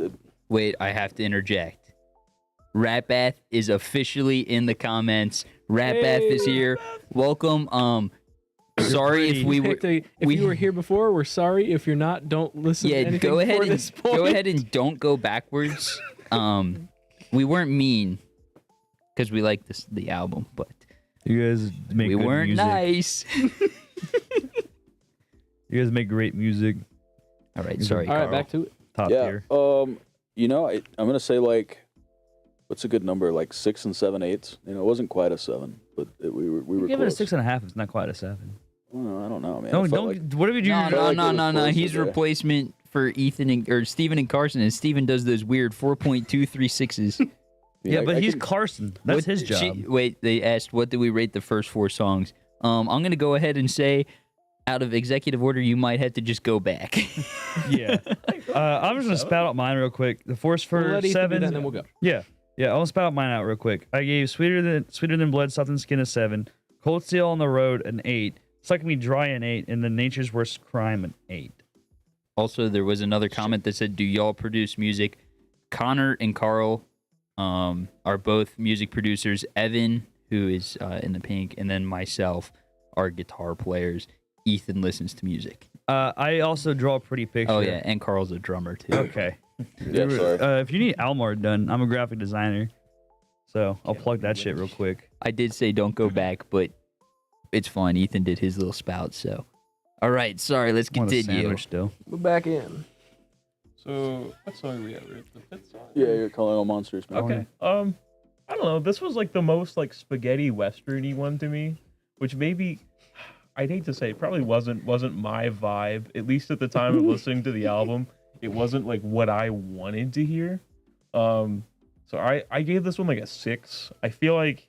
Wait, I have to interject. Rat Bath is officially in the comments. Rat Bath is here. Welcome. sorry if we were. if we- you were here before, we're sorry. If you're not, don't listen. to Yeah, anything go ahead before and this point. go ahead and don't go backwards. We weren't mean because we like the album, but You guys make we good weren't music. nice. You guys make great music. All right, sorry. All right, Carl. back to it. Top Yeah. tier. You know, I'm gonna say like, what's a good number? Like 6 7/8. You know, it wasn't quite a 7, but we were Give it a close. 6.5. It's not quite a 7. Well, I don't know, man. I Don't felt don't. like- What if you do? No, your- no, like no, it was no, no. closer He's there. replacement for Ethan or Steven and Carson, and Steven does those weird 4.236s. Yeah, but I he's can- Carson. That's his job. Wait, they asked what did we rate the first 4 songs? I'm gonna go ahead and say, out of executive order, you might have to just go back. Yeah. I'm just gonna spout out mine real quick. The force for We'll let Ethan do 7. that, and then we'll go. Yeah, I'll spout mine out real quick. I gave sweeter than blood, soft and skin a 7. Cold steel on the road an 8. Sucking me dry an 8, and then nature's worst crime an 8. Also, there was another comment that said, "Do y'all produce music?" Connor and Carl are both music producers. Evan, who is in the pink, and then myself are guitar players. Ethan listens to music. I also draw a pretty picture. Oh yeah, and Carl's a drummer too. Okay. Yeah, sorry. If you need Almar done, I'm a graphic designer, so I'll plug that shit real quick. I did say don't go back, but it's fine. Ethan did his little spout, so. All right, sorry. Let's Want a continue. sandwich still. We're back in. So what song are we at? We're at the 5th song. Yeah, you're calling all monsters, man. Okay. I don't know. This was like the most like spaghetti westerny one to me, which maybe I'd hate to say it probably wasn't my vibe. At least at the time of listening to the album, it wasn't like what I wanted to hear. So I gave this one like a 6. I feel like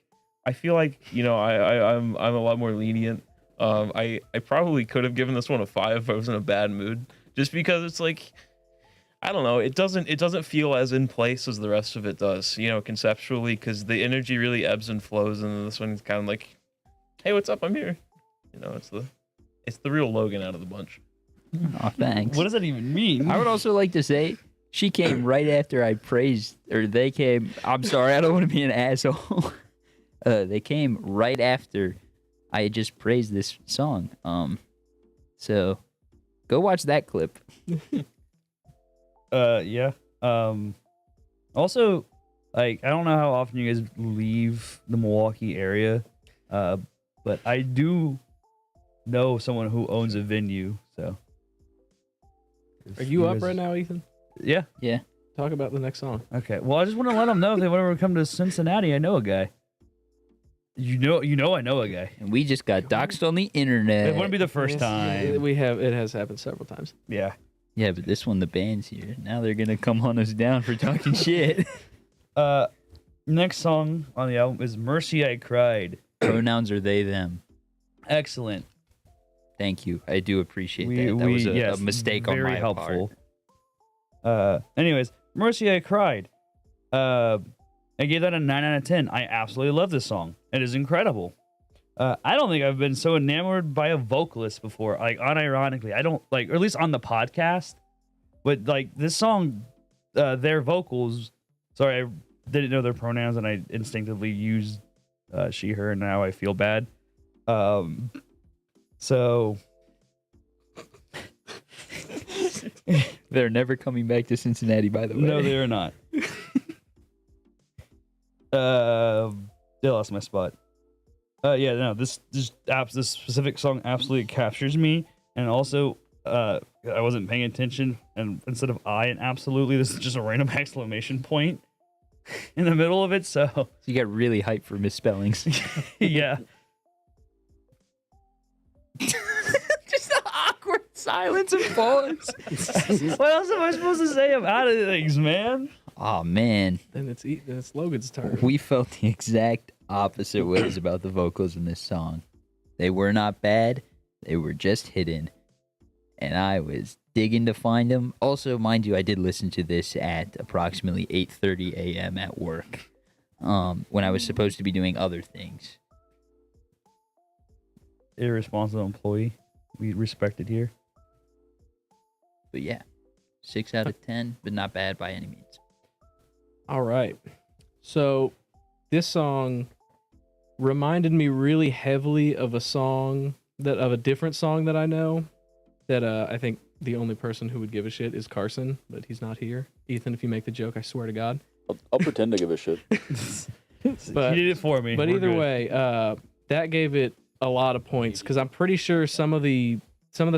you know I'm a lot more lenient. I probably could have given this one a 5 if I was in a bad mood, just because it's like, I don't know, it doesn't feel as in place as the rest of it does, you know, conceptually, because the energy really ebbs and flows, and this one's kind of like, hey, what's up? I'm here. You know, it's the real Logan out of the bunch. Oh, thanks. What does that even mean? I would also like to say she came right after I praised, or they came. I'm sorry, I don't want to be an asshole. They came right after I had just praised this song. So go watch that clip. Yeah. Also, like, I don't know how often you guys leave the Milwaukee area, but I do know someone who owns a venue. So, Are you up guys- right now, Ethan? Yeah. Yeah. Talk about the next song. Okay. Well, I just want to let them know if they want to come to Cincinnati. I know a guy. I know a guy. And we just got doxxed on the internet. It wouldn't be the first Yes, time. It has happened several times. Yeah. Yeah, but this one, the band's here. Now they're gonna come hunt us down for talking shit. Next song on the album is "Mercy I Cried." Pronouns are they, them. Excellent. Thank you. I do appreciate that. That was a yes, mistake on very my helpful. part. Anyways, "Mercy I Cried." I gave that a 9 out of 10. I absolutely love this song. It is incredible. I don't think I've been so enamored by a vocalist before. Like, unironically, I don't like, or at least on the podcast. But like this song, their vocals. Sorry, I didn't know their pronouns, and I instinctively used she, her, and now I feel bad. So They're never coming back to Cincinnati, by the way. no, they are not. I lost my spot. Yeah, no, this specific song absolutely captures me, and also I wasn't paying attention, and instead of and absolutely, this is just a random exclamation point in the middle of it. So You got really hyped for misspellings. yeah, Just the awkward silence and pause. what else am I supposed to say about things, man? Oh man, Then it's Logan's turn. we felt the exact opposite ways about the vocals in this song. They were not bad, they were just hidden, and I was digging to find them. Also, mind you, I did listen to this at approximately 8:30 a.m. at work, when I was supposed to be doing other things. Irresponsible employee. We respect it here. But yeah, 6 out of 10, but not bad by any means. All right. So this song reminded me really heavily of a song that of a different song that I know that I think the only person who would give a shit is Carson, but he's not here. Ethan, if you make the joke, I swear to God. I'll pretend to give a shit. But You did it for me. But We're either good. way, that gave it a lot of points because I'm pretty sure some of the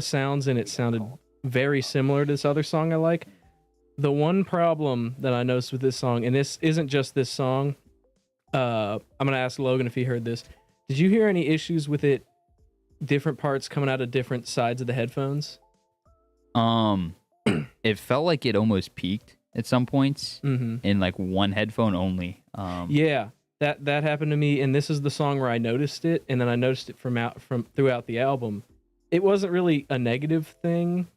sounds in it sounded very similar to this other song I like. The one problem that I noticed with this song, and this isn't just this song, I'm gonna ask Logan if he heard this. Did you hear any issues with it? Different parts coming out of different sides of the headphones. It felt like it almost peaked at some points Mm-hmm. in like one headphone only. Yeah, that happened to me, and this is the song where I noticed it, and then I noticed it from throughout the album. It wasn't really a negative thing.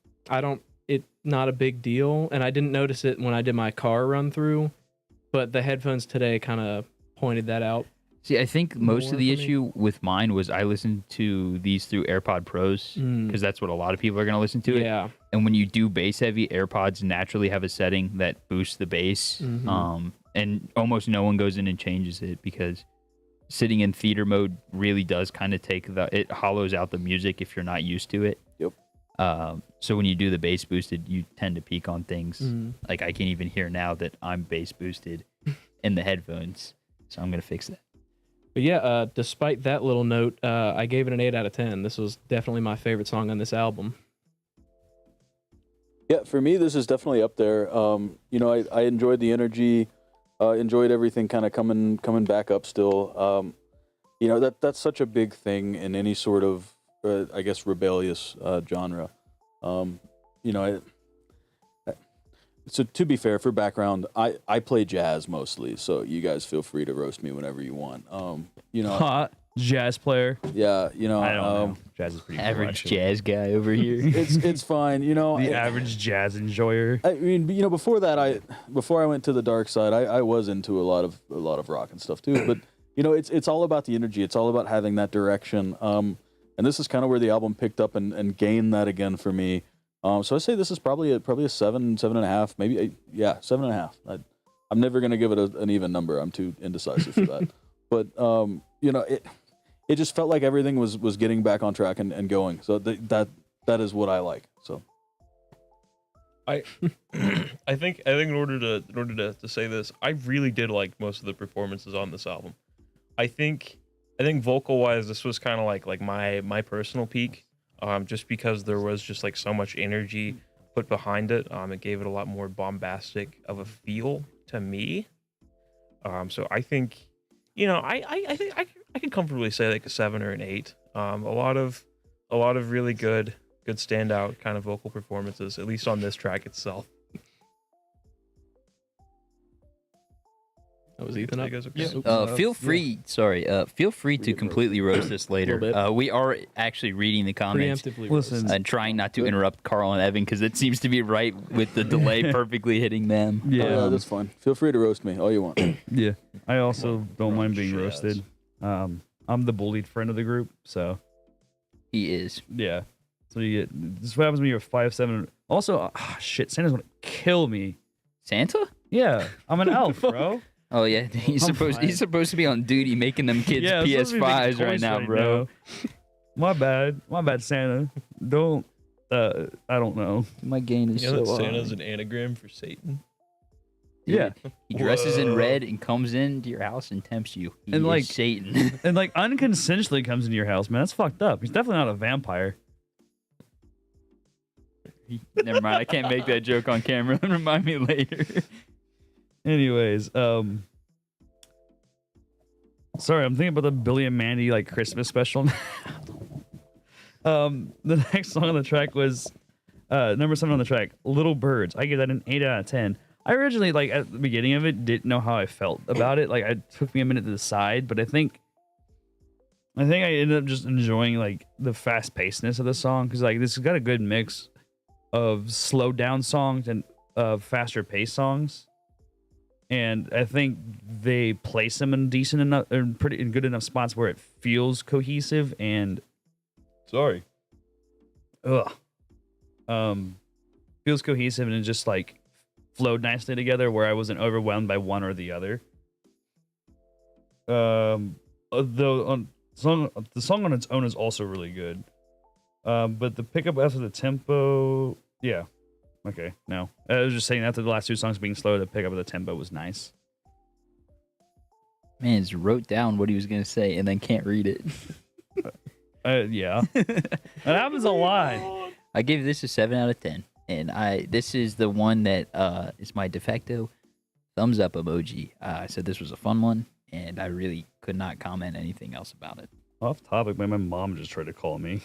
Not a big deal, and I didn't notice it when I did my car run through, but the headphones today kind of pointed that out. See, I think most More of the for me. issue with mine was I listened to these through AirPod Pros because that's what a lot of people are going to listen to it. Yeah, And when you do bass heavy, AirPods naturally have a setting that boosts the bass. Mhm. And almost no one goes in and changes it because sitting in theater mode really does kind of it hollows out the music if you're not used to it. Yep. So when you do the bass boosted, you tend to peak on things. Mhm. Like I can even hear now that I'm bass boosted in the headphones. So I'm going to fix that. but yeah. Despite that little note, I gave it an 8 out of 10. This was definitely my favorite song on this album. Yeah, for me, this is definitely up there. I enjoyed the energy, enjoyed everything kind of coming back up still. That's such a big thing in any sort of, I guess, rebellious genre. So to be fair, for background, I play jazz mostly, so you guys feel free to roast me whenever you want. Hot jazz player. Yeah, I don't know. Jazz is pretty cool, Average actually. jazz guy over here. it's fine. The average jazz enjoyer. I mean, before I went to the dark side, I was into a lot of rock and stuff too. But it's all about the energy. It's all about having that direction. And this is kind of where the album picked up and gained that again for me. So I say this is probably a 7.5, maybe 7.5. I'm never gonna give it an even number. I'm too indecisive for that. But it just felt like everything was getting back on track and going. So that is what I like. So. I think in order to say this, I really did like most of the performances on this album. I think vocal wise, this was kind of like my personal peak, just because there was just like so much energy put behind it. It gave it a lot more bombastic of a feel to me. So I think, I think I can comfortably say like a 7 or an 8. A lot of really good standout kind of vocal performances, at least on this track itself. That was Ethan up. You guys okay? Yeah. Feel free to completely roast us later. Little bit. We are actually reading the comments Preemptively. Listen, roast. and trying not to interrupt Carl and Evan because it seems to be right with the delay perfectly hitting them. Yeah. That's fine. Feel free to roast me all you want. Yeah. I also don't mind being jazz. roasted. I'm the bullied friend of the group, so He is. yeah. So this is what happens when you're 5'7". Also, shit, Santa's gonna kill me. Santa? Yeah, I'm an elf, bro. Oh yeah, he's I'm supposed to be on duty making them kids Yeah, I'm supposed to be PS5s making right toys now, bro. My bad, Santa. Don't. I don't know. My gain is You know that so Santa's high. an anagram for Satan? Yeah, He dresses in Whoa. red and comes into your house and tempts you. He And, is like- Satan. and like unconsensually comes into your house, man. That's fucked up. He's definitely not a vampire. Never mind, I can't make that joke on camera. Remind me later. Anyways, sorry, I'm thinking about the Billy and Mandy like Christmas special. The next song on the track was number 7 on the track, Little Birds. I give that an 8 out of 10. I originally, like, at the beginning of it, didn't know how I felt about it. Like, it took me a minute to decide, but I think I ended up just enjoying like the fast pacedness of the song because like this has got a good mix of slowed down songs and faster paced songs. And I think they place them in decent enough, or in good enough spots where it feels cohesive and feels cohesive and it just like flowed nicely together where I wasn't overwhelmed by one or the other. The song on its own is also really good. But the pickup after the tempo, yeah. Okay, no. I was just saying after the last two songs being slow, the pickup of the tempo was nice. Man, just wrote down what he was gonna say and then can't read it. Yeah. That happens a lot. I gave this a 7 out of 10, and this is the one that is my de facto thumbs up emoji. I said this was a fun one, and I really could not comment anything else about it. Off topic, man. My mom just tried to call me.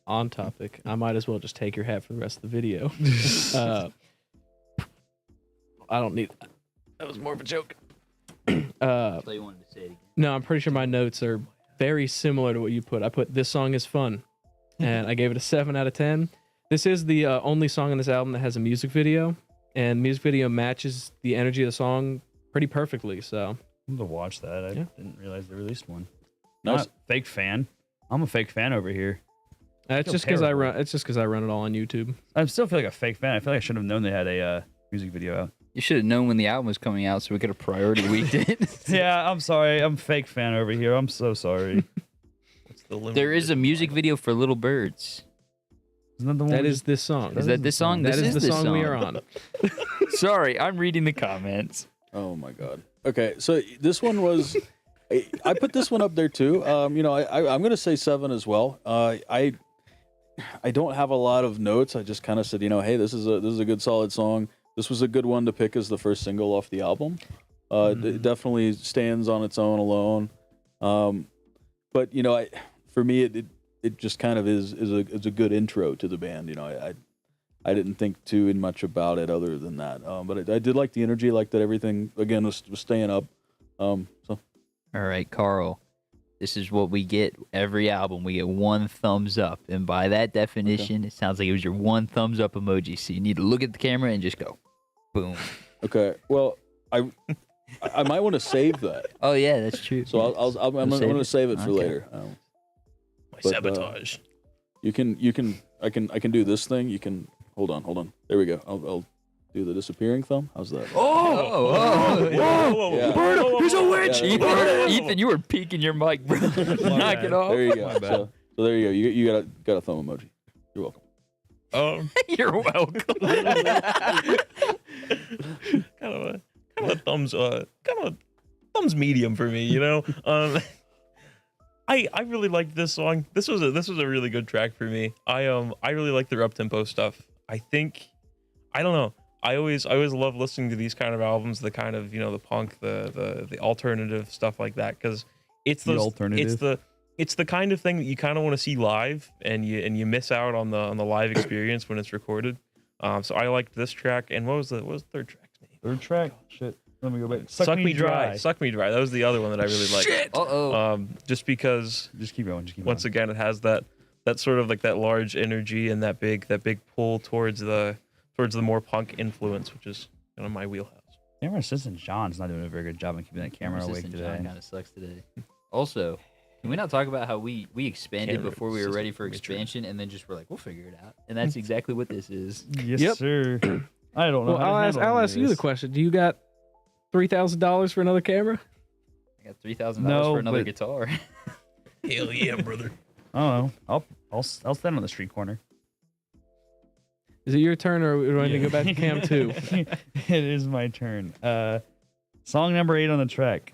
On topic, I might as well just take your hat for the rest of the video. I don't need that. That was more of a joke. So you wanted to say it again? No, I'm pretty sure my notes are very similar to what you put. I put this song is fun, and I gave it a 7 out of 10. This is the only song on this album that has a music video, and music video matches the energy of the song pretty perfectly. So I'm gonna watch that. I Yeah. didn't realize they released one. Nice. Not fake fan. I'm a fake fan over here. it's Feel just because I terrible. run. It's just because I run it all on YouTube. I still feel like a fake fan. I feel like I should have known they had a music video out. You should have known when the album was coming out, so we could have priority weeked it. Yeah, I'm sorry. I'm fake fan over here. I'm so sorry. What's the limit? There is a music video for Little Birds. Isn't that the one? That we is this song. Is that this song? That This is the this song we are on. Sorry, I'm reading the comments. Oh my god. Okay, so this one was. I put this one up there too. You know, I'm gonna say 7 as well. I don't have a lot of notes. I just kind of said, you know, hey, this is a good solid song. This was a good one to pick as the first single off the album. It definitely stands on its own alone. But you know, for me, it just kind of is a good intro to the band. You know, I didn't think too much about it other than that. But I did like the energy, like that everything again was staying up. So All right, Carl. This is what we get every album. We get one thumbs up. And by that definition, it sounds like it was your one thumbs up emoji. So you need to look at the camera and just go, boom. okay, well, I might want to save that. Oh, yeah, that's true. So I'm Save going to it? save it for Okay. later. My but, sabotage. I can do this thing. You can hold on. There we go. I'll do the disappearing thumb. How's that? Oh, Yeah. He's a witch. Yeah. Ethan, you were peeking your mic, bro. Knock it off. There you My go. bad. So there you go. You got a thumb emoji. You're welcome. You're welcome. Kind of a thumbs medium for me, you know. I really liked this song. This was a really good track for me. I really like their up tempo stuff. I don't know. I always love listening to these kind of albums, the kind of, you know, the punk, the alternative stuff like that, because it's The those, alternative. it's the kind of thing that you kind of want to see live, and you miss out on the live experience when it's recorded. So I liked this track. And what was the third track's name? Third track. Shit. Let me go back. Suck Me Dry. Suck Me Dry. That was the other one that I really liked. Uh-oh. Just because Just keep going. once again it has that sort of like that large energy and that big pull towards the more punk influence, which is kind of my wheelhouse. Camera assistant John's not doing a very good job of keeping that camera awake Assistant today. John kind of sucks today. Also, can we not talk about how we expanded Camera before we were ready for assistant expansion, and then just were like, we'll figure it out. And that's exactly what this is. Yes, Yep. sir. I don't know. Well, how to I'll handle ask any you of the this. question. Do you got $3,000 for another camera? I got $3,000 No, for another but- guitar. Hell yeah, brother. I don't know. I'll stand on the street corner. Is it your turn, or do I need to go back to cam 2? It is my turn. Song number 8 on the track.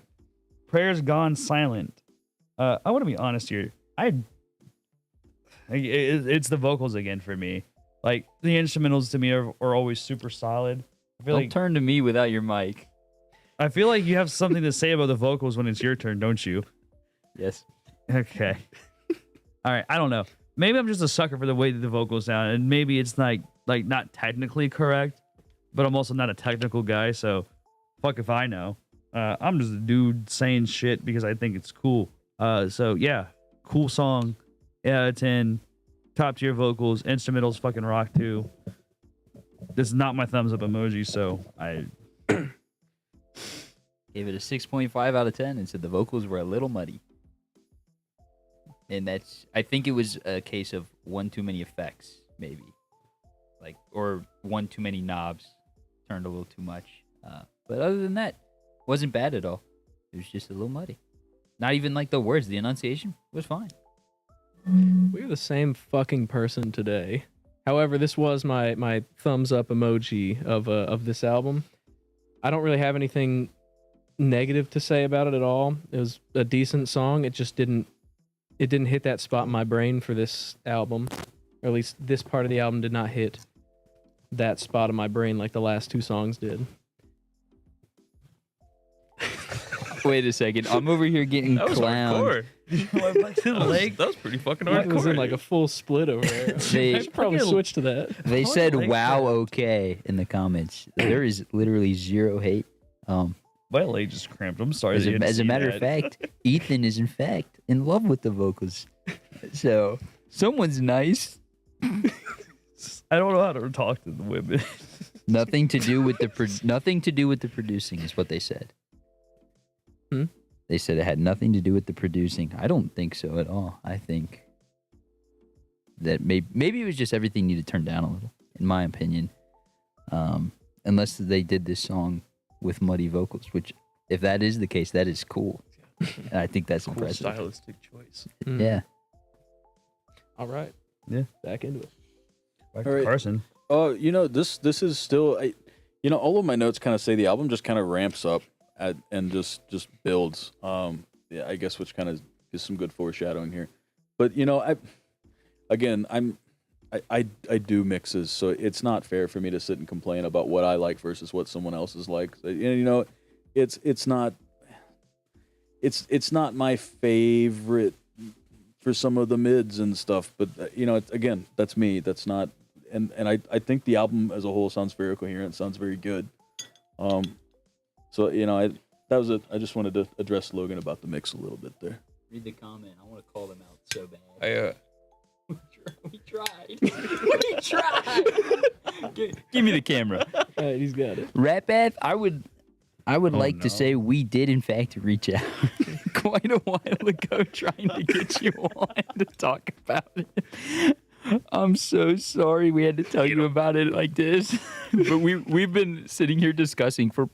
Prayers Gone Silent. I want to be honest here. It's the vocals again for me. Like the instrumentals to me are always super solid. I feel Don't like turn to me without your mic. I feel like you have something to say about the vocals when it's your turn, don't you? Yes. Okay. All right. I don't know. Maybe I'm just a sucker for the way that the vocals sound, and maybe it's like not technically correct, but I'm also not a technical guy, so fuck if I know. I'm just a dude saying shit because I think it's cool. So yeah, cool song. 8 out of 10. Top tier vocals. Instrumentals fucking rock too. This is not my thumbs up emoji, so I Gave it a 6.5 out of 10 and said the vocals were a little muddy. And I think it was a case of one too many effects, maybe. Like, or one too many knobs turned a little too much. But other than that, wasn't bad at all. It was just a little muddy. Not even like the words, the enunciation was fine. We're the same fucking person today. However, this was my thumbs up emoji of this album. I don't really have anything negative to say about it at all. It was a decent song. It just didn't hit that spot in my brain for this album. Or at least this part of the album did not hit that spot in my brain like the last two songs did. Wait a second. I'm over here getting That was clowned. hardcore. That was pretty fucking It was in hardcore. like a full split over there. They- I should probably switch to that. They How said like wow that? okay in the comments. There is literally zero hate. My leg just cramped. I'm sorry. As that you a, didn't as a see matter that. of fact, Ethan is in fact in love with the vocals. So someone's nice. I don't know how to talk to the women. Nothing to do with the nothing to do with the producing is what they said. Hmm? They said it had nothing to do with the producing. I don't think so at all. I think that maybe it was just everything needed to turn down a little, in my opinion. Unless they did this song with muddy vocals, which if that is the case, that is cool. And I think that's Cool impressive. stylistic choice. Mm. Yeah. All right. Yeah. Back into it. Back All to right. Carson. You know, this is still, all of my notes kind of say the album just kind of ramps up and just builds. Yeah, I guess which kind of is some good foreshadowing here. But I do mixes, so it's not fair for me to sit and complain about what I like versus what someone else is like. It's not my favorite for some of the mids and stuff, but again, that's me. That's not, and I think the album as a whole sounds very coherent, sounds very good. So that was it. I just wanted to address Logan about the mix a little bit there. Read the comment. I want to call them out so bad. We tried. We tried. Give me the camera. All right, he's got it. Rat Bath, I would like no. to say we did in fact reach out quite a while ago trying to get you on to talk about it. I'm so sorry we had to tell you about it like this. But we've been sitting here discussing for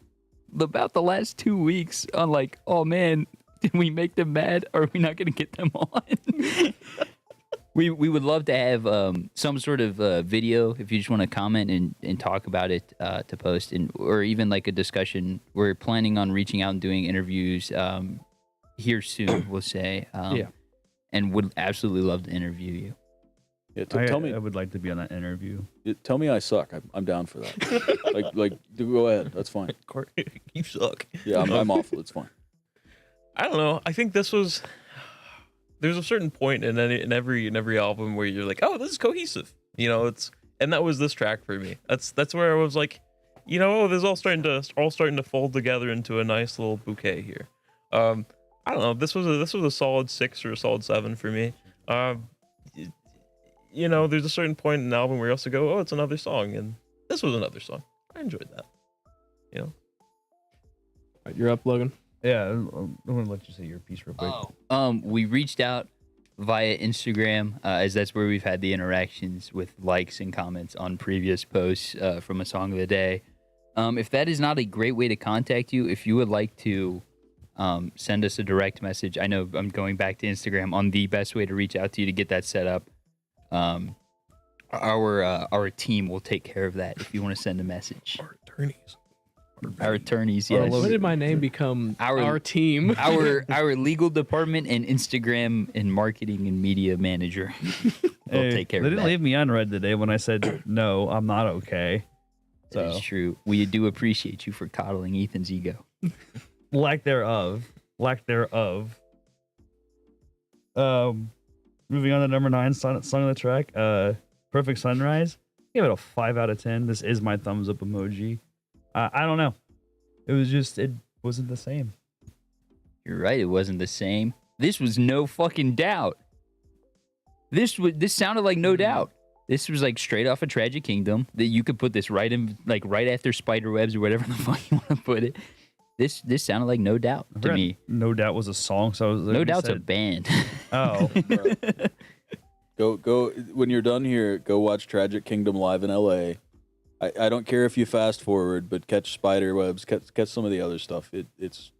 about the last 2 weeks on like, oh man, did we make them mad? Or are we not gonna get them on? We would love to have some sort of video if you just want to comment and talk about it to post, or even like a discussion. We're planning on reaching out and doing interviews here soon, we'll say. Yeah. And would absolutely love to interview you. Yeah, I tell me, would like to be on that interview. tell me I suck. I'm down for that. Go ahead. That's fine. You suck. Yeah, I'm awful. It's fine. I don't know. I think this was. There's a certain point in every album where you're like, oh, this is cohesive. And that was this track for me. That's where I was like, this is all starting to fold together into a nice little bouquet here. I don't know. This was a solid 6 or a solid 7 for me. There's a certain point in the album where you also go, oh, it's another song, and this was another song. I enjoyed that. All right, you're up, Logan. Yeah, I'm going to let you say your piece real quick. We reached out via Instagram, as that's where we've had the interactions with likes and comments on previous posts from a song of the day. If that is not a great way to contact you, if you would like to send us a direct message, I know I'm going back to Instagram on the best way to reach out to you to get that set up. Our team will take care of that if you want to send a message. Our attorneys. Our attorneys, Or yes. Logan. When did my name become our team? our legal department and Instagram and marketing and media manager. They'll Hey, take care they of didn't that. leave me on red today when I said no, I'm not okay. That is So true. We do appreciate you for coddling Ethan's ego. lack thereof. Moving on to number 9 song of the track, Perfect Sunrise. Give it a 5 out of 10. This is my thumbs up emoji. I don't know. It wasn't the same. You're right. It wasn't the same. This was No Fucking Doubt. This sounded like No Doubt. This was like straight off of Tragic Kingdom. That you could put this right in, like right after Spiderwebs or whatever the fuck you want to put it. This sounded like No Doubt I to forgot me. No Doubt was a song, so I was No Doubt's a band. Oh, Go when you're done here. Go watch Tragic Kingdom live in L.A. I don't care if you fast forward, but catch Spiderwebs, catch some of the other stuff. It's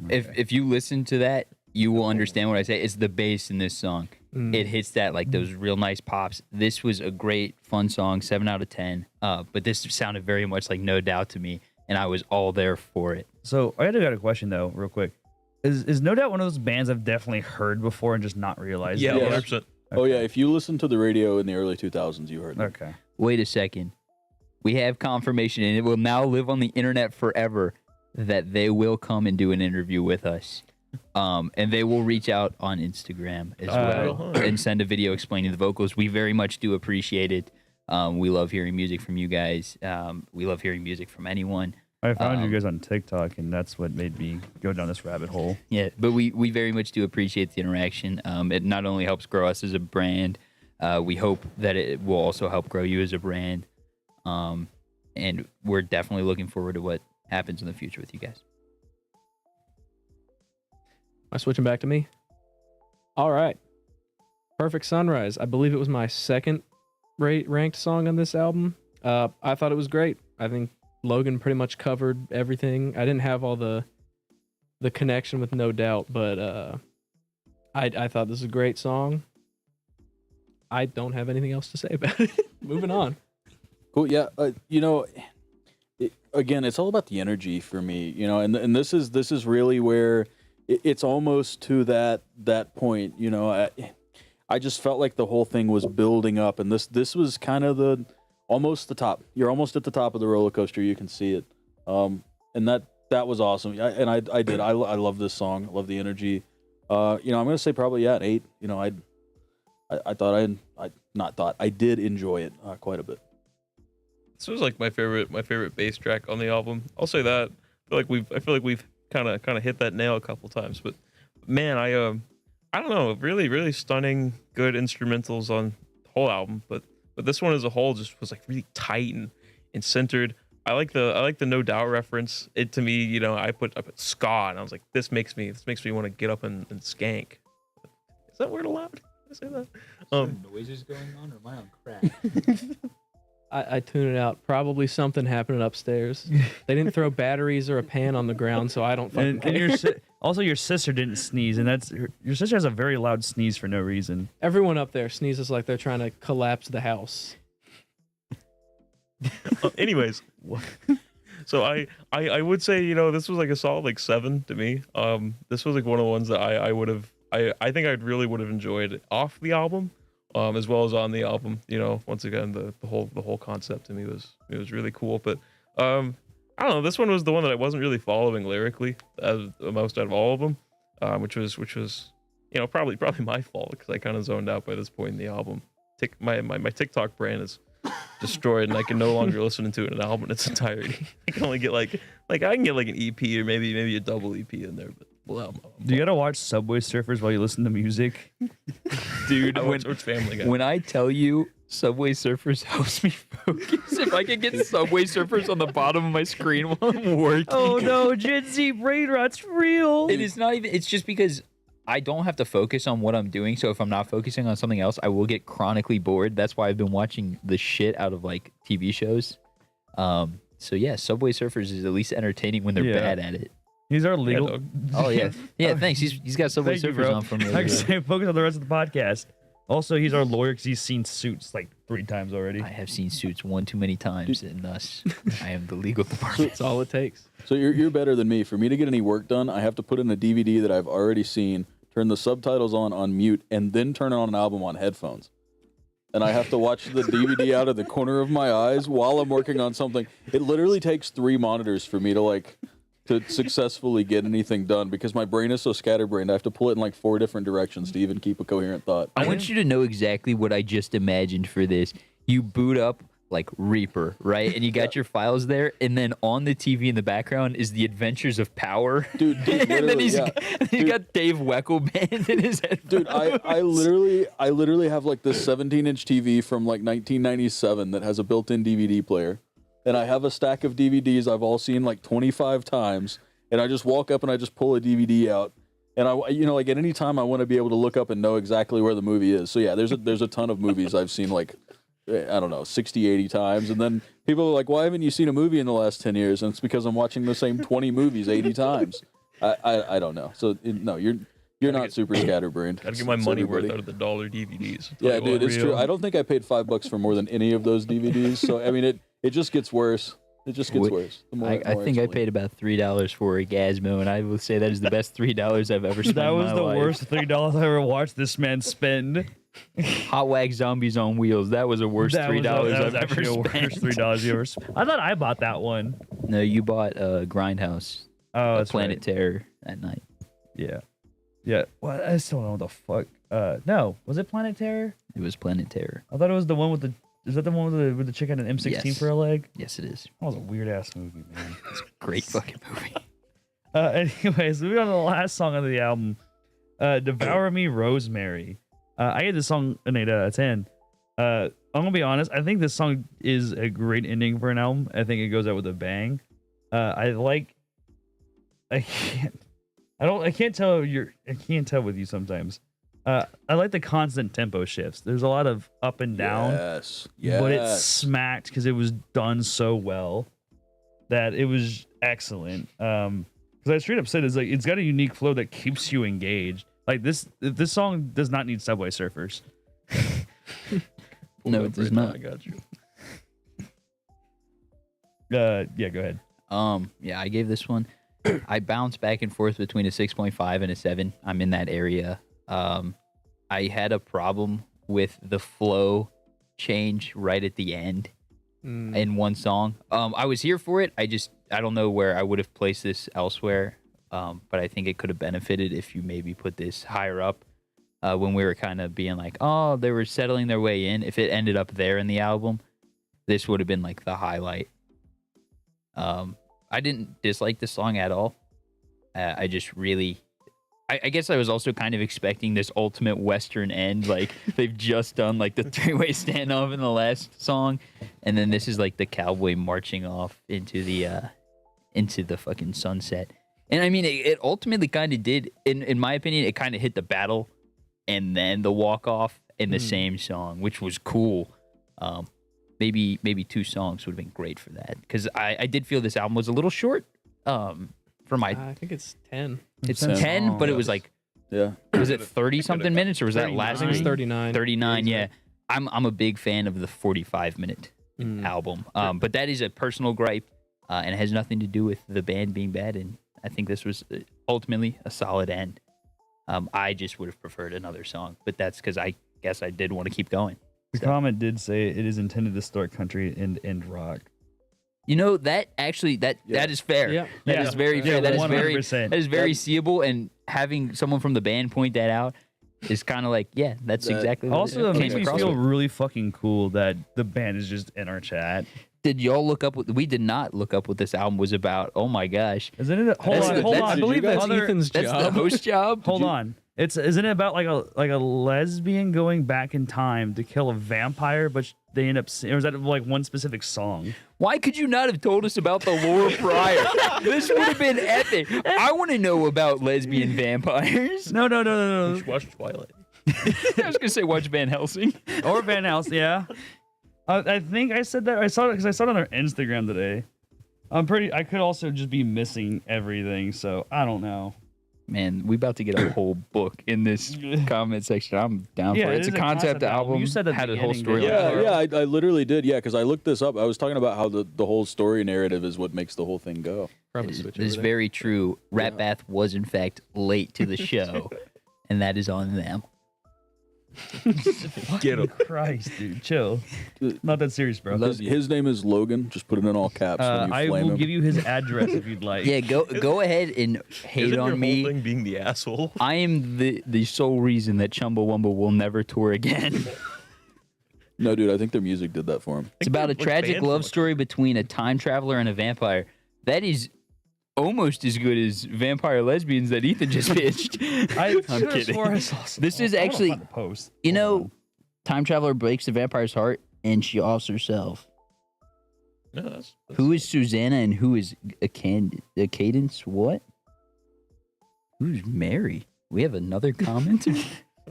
If you listen to that, you will understand what I say. It's the bass in this song. it hits that like those real nice pops. This was a great fun song, 7 out of 10. But this sounded very much like No Doubt to me, and I was all there for it. So I got a question though, real quick. Is No Doubt one of those bands I've definitely heard before and just not realized? Yeah, it? 100%. Oh yeah, if you listen to the radio in the early 2000s, you heard it. Okay. Wait a second. We have confirmation, and it will now live on the internet forever, that they will come and do an interview with us. And they will reach out on Instagram as well and send a video explaining the vocals. We very much do appreciate it. We love hearing music from you guys. We love hearing music from anyone. I found you guys on TikTok, and that's what made me go down this rabbit hole. Yeah, but we very much do appreciate the interaction. It not only helps grow us as a brand, we hope that it will also help grow you as a brand. And we're definitely looking forward to what happens in the future with you guys. Am I switching back to me? All right. Perfect Sunrise. I believe it was my second ranked song on this album. I thought it was great. I think Logan pretty much covered everything. I didn't have all the connection with No Doubt, but I thought this was a great song. I don't have anything else to say about it. Moving on. Cool. Yeah. Again, it's all about the energy for me, and this is really where it's almost to that point. I just felt like the whole thing was building up, and this was kind of almost the top. You're almost at the top of the roller coaster. You can see it, and that was awesome. I love this song. I love the energy. I'm gonna say probably an 8. I did enjoy it quite a bit. This was like my favorite bass track on the album. I'll say that. I feel like we've kind of hit that nail a couple times. But man, I don't know, really stunning, good instrumentals on the whole album. But this one as a whole just was like really tight and centered. I like the No Doubt reference. It to me, I put ska, and I was like, this makes me want to get up and skank. Is that word allowed? Did I say that? Noises going on, or am I on crack? I tune it out. Probably something happening upstairs. They didn't throw batteries or a pan on the ground, so I don't fucking care. Also, your sister didn't sneeze, and your sister has a very loud sneeze for no reason. Everyone up there sneezes like they're trying to collapse the house. Anyways, so I would say this was like a solid like 7 to me. This was like one of the ones that I think I really would have enjoyed off the album. As well as on the album, once again, the whole concept to me was really cool. But I don't know, this one was the one that I wasn't really following lyrically as most out of all of them, which was probably my fault because I kind of zoned out by this point in the album. My TikTok brand is destroyed, and I can no longer listen to an album in its entirety. I can only get like I can get like an EP or maybe a double EP in there, but. Well, do you gotta watch Subway Surfers while you listen to music? Dude, when Family Guy. When I tell you Subway Surfers helps me focus, if I can get Subway Surfers on the bottom of my screen while I'm working. Oh no, Gen Z brain rot's real. It is not even, it's just because I don't have to focus on what I'm doing. So if I'm not focusing on something else, I will get chronically bored. That's why I've been watching the shit out of like TV shows. So yeah, Subway Surfers is at least entertaining when they're bad at it. He's our legal. Oh yeah, yeah. Thanks. He's got Subway Surfers on for me. I can say focus on the rest of the podcast. Also, he's our lawyer because he's seen Suits like 3 times already. I have seen Suits one too many times, and thus I am the legal department. That's all it takes. So you're better than me. For me to get any work done, I have to put in a DVD that I've already seen, turn the subtitles on mute, and then turn it on an album on headphones. And I have to watch the DVD out of the corner of my eyes while I'm working on something. It literally takes 3 monitors for me to successfully get anything done because my brain is so scatterbrained. I have to pull it in like 4 different directions to even keep a coherent thought. I want you to know exactly what I just imagined for this. You boot up like Reaper, right? And you got your files there, and then on the TV in the background is the Adventures of Power. Dude and then he's got Dave Weckl band in his head. Dude, I literally have like this 17-inch TV from like 1997 that has a built-in DVD player. And I have a stack of DVDs I've all seen like 25 times, and I just walk up and I just pull a DVD out, and like at any time I want to be able to look up and know exactly where the movie is. So yeah, there's a ton of movies I've seen like, I don't know, 60, 80 times, and then people are like, why haven't you seen a movie in the last 10 years? And it's because I'm watching the same 20 movies 80 times. I don't know. So no, You're not super scatterbrained. Gotta get my It's money worth everybody. out of the dollar DVDs. I'll tell Yeah, you dude, what. it's true. I don't think I paid $5 for more than any of those DVDs. So I mean, it just gets worse. It just gets Wait, worse. The more, I more think I explain. paid about $3 for Orgasmo, and I will say that is the best $3 I've ever spent That in was my the life. worst $3 I ever watched this man spend. Hot Wax Zombies on Wheels. That was the worst That was- $3 that was I've ever actually the spent. worst $3 you ever spent. I thought I bought that one. No, you bought Grindhouse, Oh, that's Planet right. Terror that night. Yeah. Yeah. Well, I still don't know what the fuck. No. Was it Planet Terror? It was Planet Terror. I thought it was the one with the. Is that the one with the chick had an M16 Yes. for a leg? Yes, it is. That was a weird ass movie, man. Great fucking movie. Anyways, moving on to the last song of the album, "Devour Me, Rosemary." I gave this song an 8 out of 10. I'm gonna be honest. I think this song is a great ending for an album. I think it goes out with a bang. I can't tell with you sometimes. I like the constant tempo shifts. There's a lot of up and down. Yes. But it Yes. smacked because it was done so well that it was excellent. Because I straight up said it's got a unique flow that keeps you engaged. Like this song does not need Subway Surfers. No, it does not. I got you. Yeah, go ahead. Yeah, I gave this one. I bounce back and forth between a 6.5 and a 7. I'm in that area. I had a problem with the flow change right at the end in one song. I was here for it. I don't know where I would have placed this elsewhere. But I think it could have benefited if you maybe put this higher up when we were kind of being like, oh, they were settling their way in. If it ended up there in the album, this would have been like the highlight. I didn't dislike the song at all. I just really, I guess I was also kind of expecting this ultimate Western end. Like they've just done like the 3-way standoff in the last song. And then this is like the cowboy marching off into the fucking sunset. And I mean, it ultimately kind of did, in my opinion, it kind of hit the battle and then the walk off in the same song, which was cool. Maybe 2 songs would have been great for that, because I did feel this album was a little short. For my, I think it's 10. it's 10. 10, but it was like, Yeah. was it 30 something minutes, or was that last I think it's night? 39. 39, yeah. I'm a big fan of the 45-minute album. But that is a personal gripe, and it has nothing to do with the band being bad. And I think this was ultimately a solid end. I just would have preferred another song, but that's because I guess I did want to keep going. The comment did say it is intended to start country and end rock. You know, that actually that is fair. Yeah. That is very fair. Yeah, That is very 100%. that is very seeable, and having someone from the band point that out is kind of like, yeah, that's That- exactly what Also, it it makes came me across feel with. really fucking cool that the band is just in our chat. Did y'all look up what we did not look up what this album was about? Oh my gosh. Isn't it? Hold That's on, the- hold that's- on. I believe that's Other- Ethan's That's the job. host job. Hold on. Isn't it about like a lesbian going back in time to kill a vampire, but they end up or is that like one specific song? Why could you not have told us about the lore prior? This would have been epic. I want to know about lesbian vampires. No. Just watch Twilight. I was gonna say watch Van Helsing. Or Van Helsing, yeah. I think I said that. I saw it because I saw it on their Instagram today. I could also just be missing everything, so I don't know. Man, we about to get a whole book in this comment section. I'm down Yeah, for it it. It's a is a concept concept album. album. You said at the had a whole beginning, story. didn't you? Yeah, I literally did. Yeah, because I looked this up. I was talking about how the whole story narrative is what makes the whole thing go. Probably It switch is over there. very true. Rat Bath was in fact late to the show, and that is on them. Get him. Christ, dude, chill. Not that serious, bro. His name is Logan. Just put it in all caps when you I flame will him. give you his address if you'd like. Yeah, go ahead and hate Isn't your on whole me. thing being the asshole? I am the sole reason that Chumbawamba will never tour again. No, dude, I think their music did that for him. It's about a they're, like, tragic banned love from it. story between a time traveler and a vampire. That is almost as good as Vampire Lesbians that Ethan just pitched. I'm kidding. This is I wanna actually- find the post. You Hold know, on. time traveler breaks the vampire's heart and she offs herself. No, that's Who is Susanna and who is a Cadence? What? Who's Mary? We have another comment.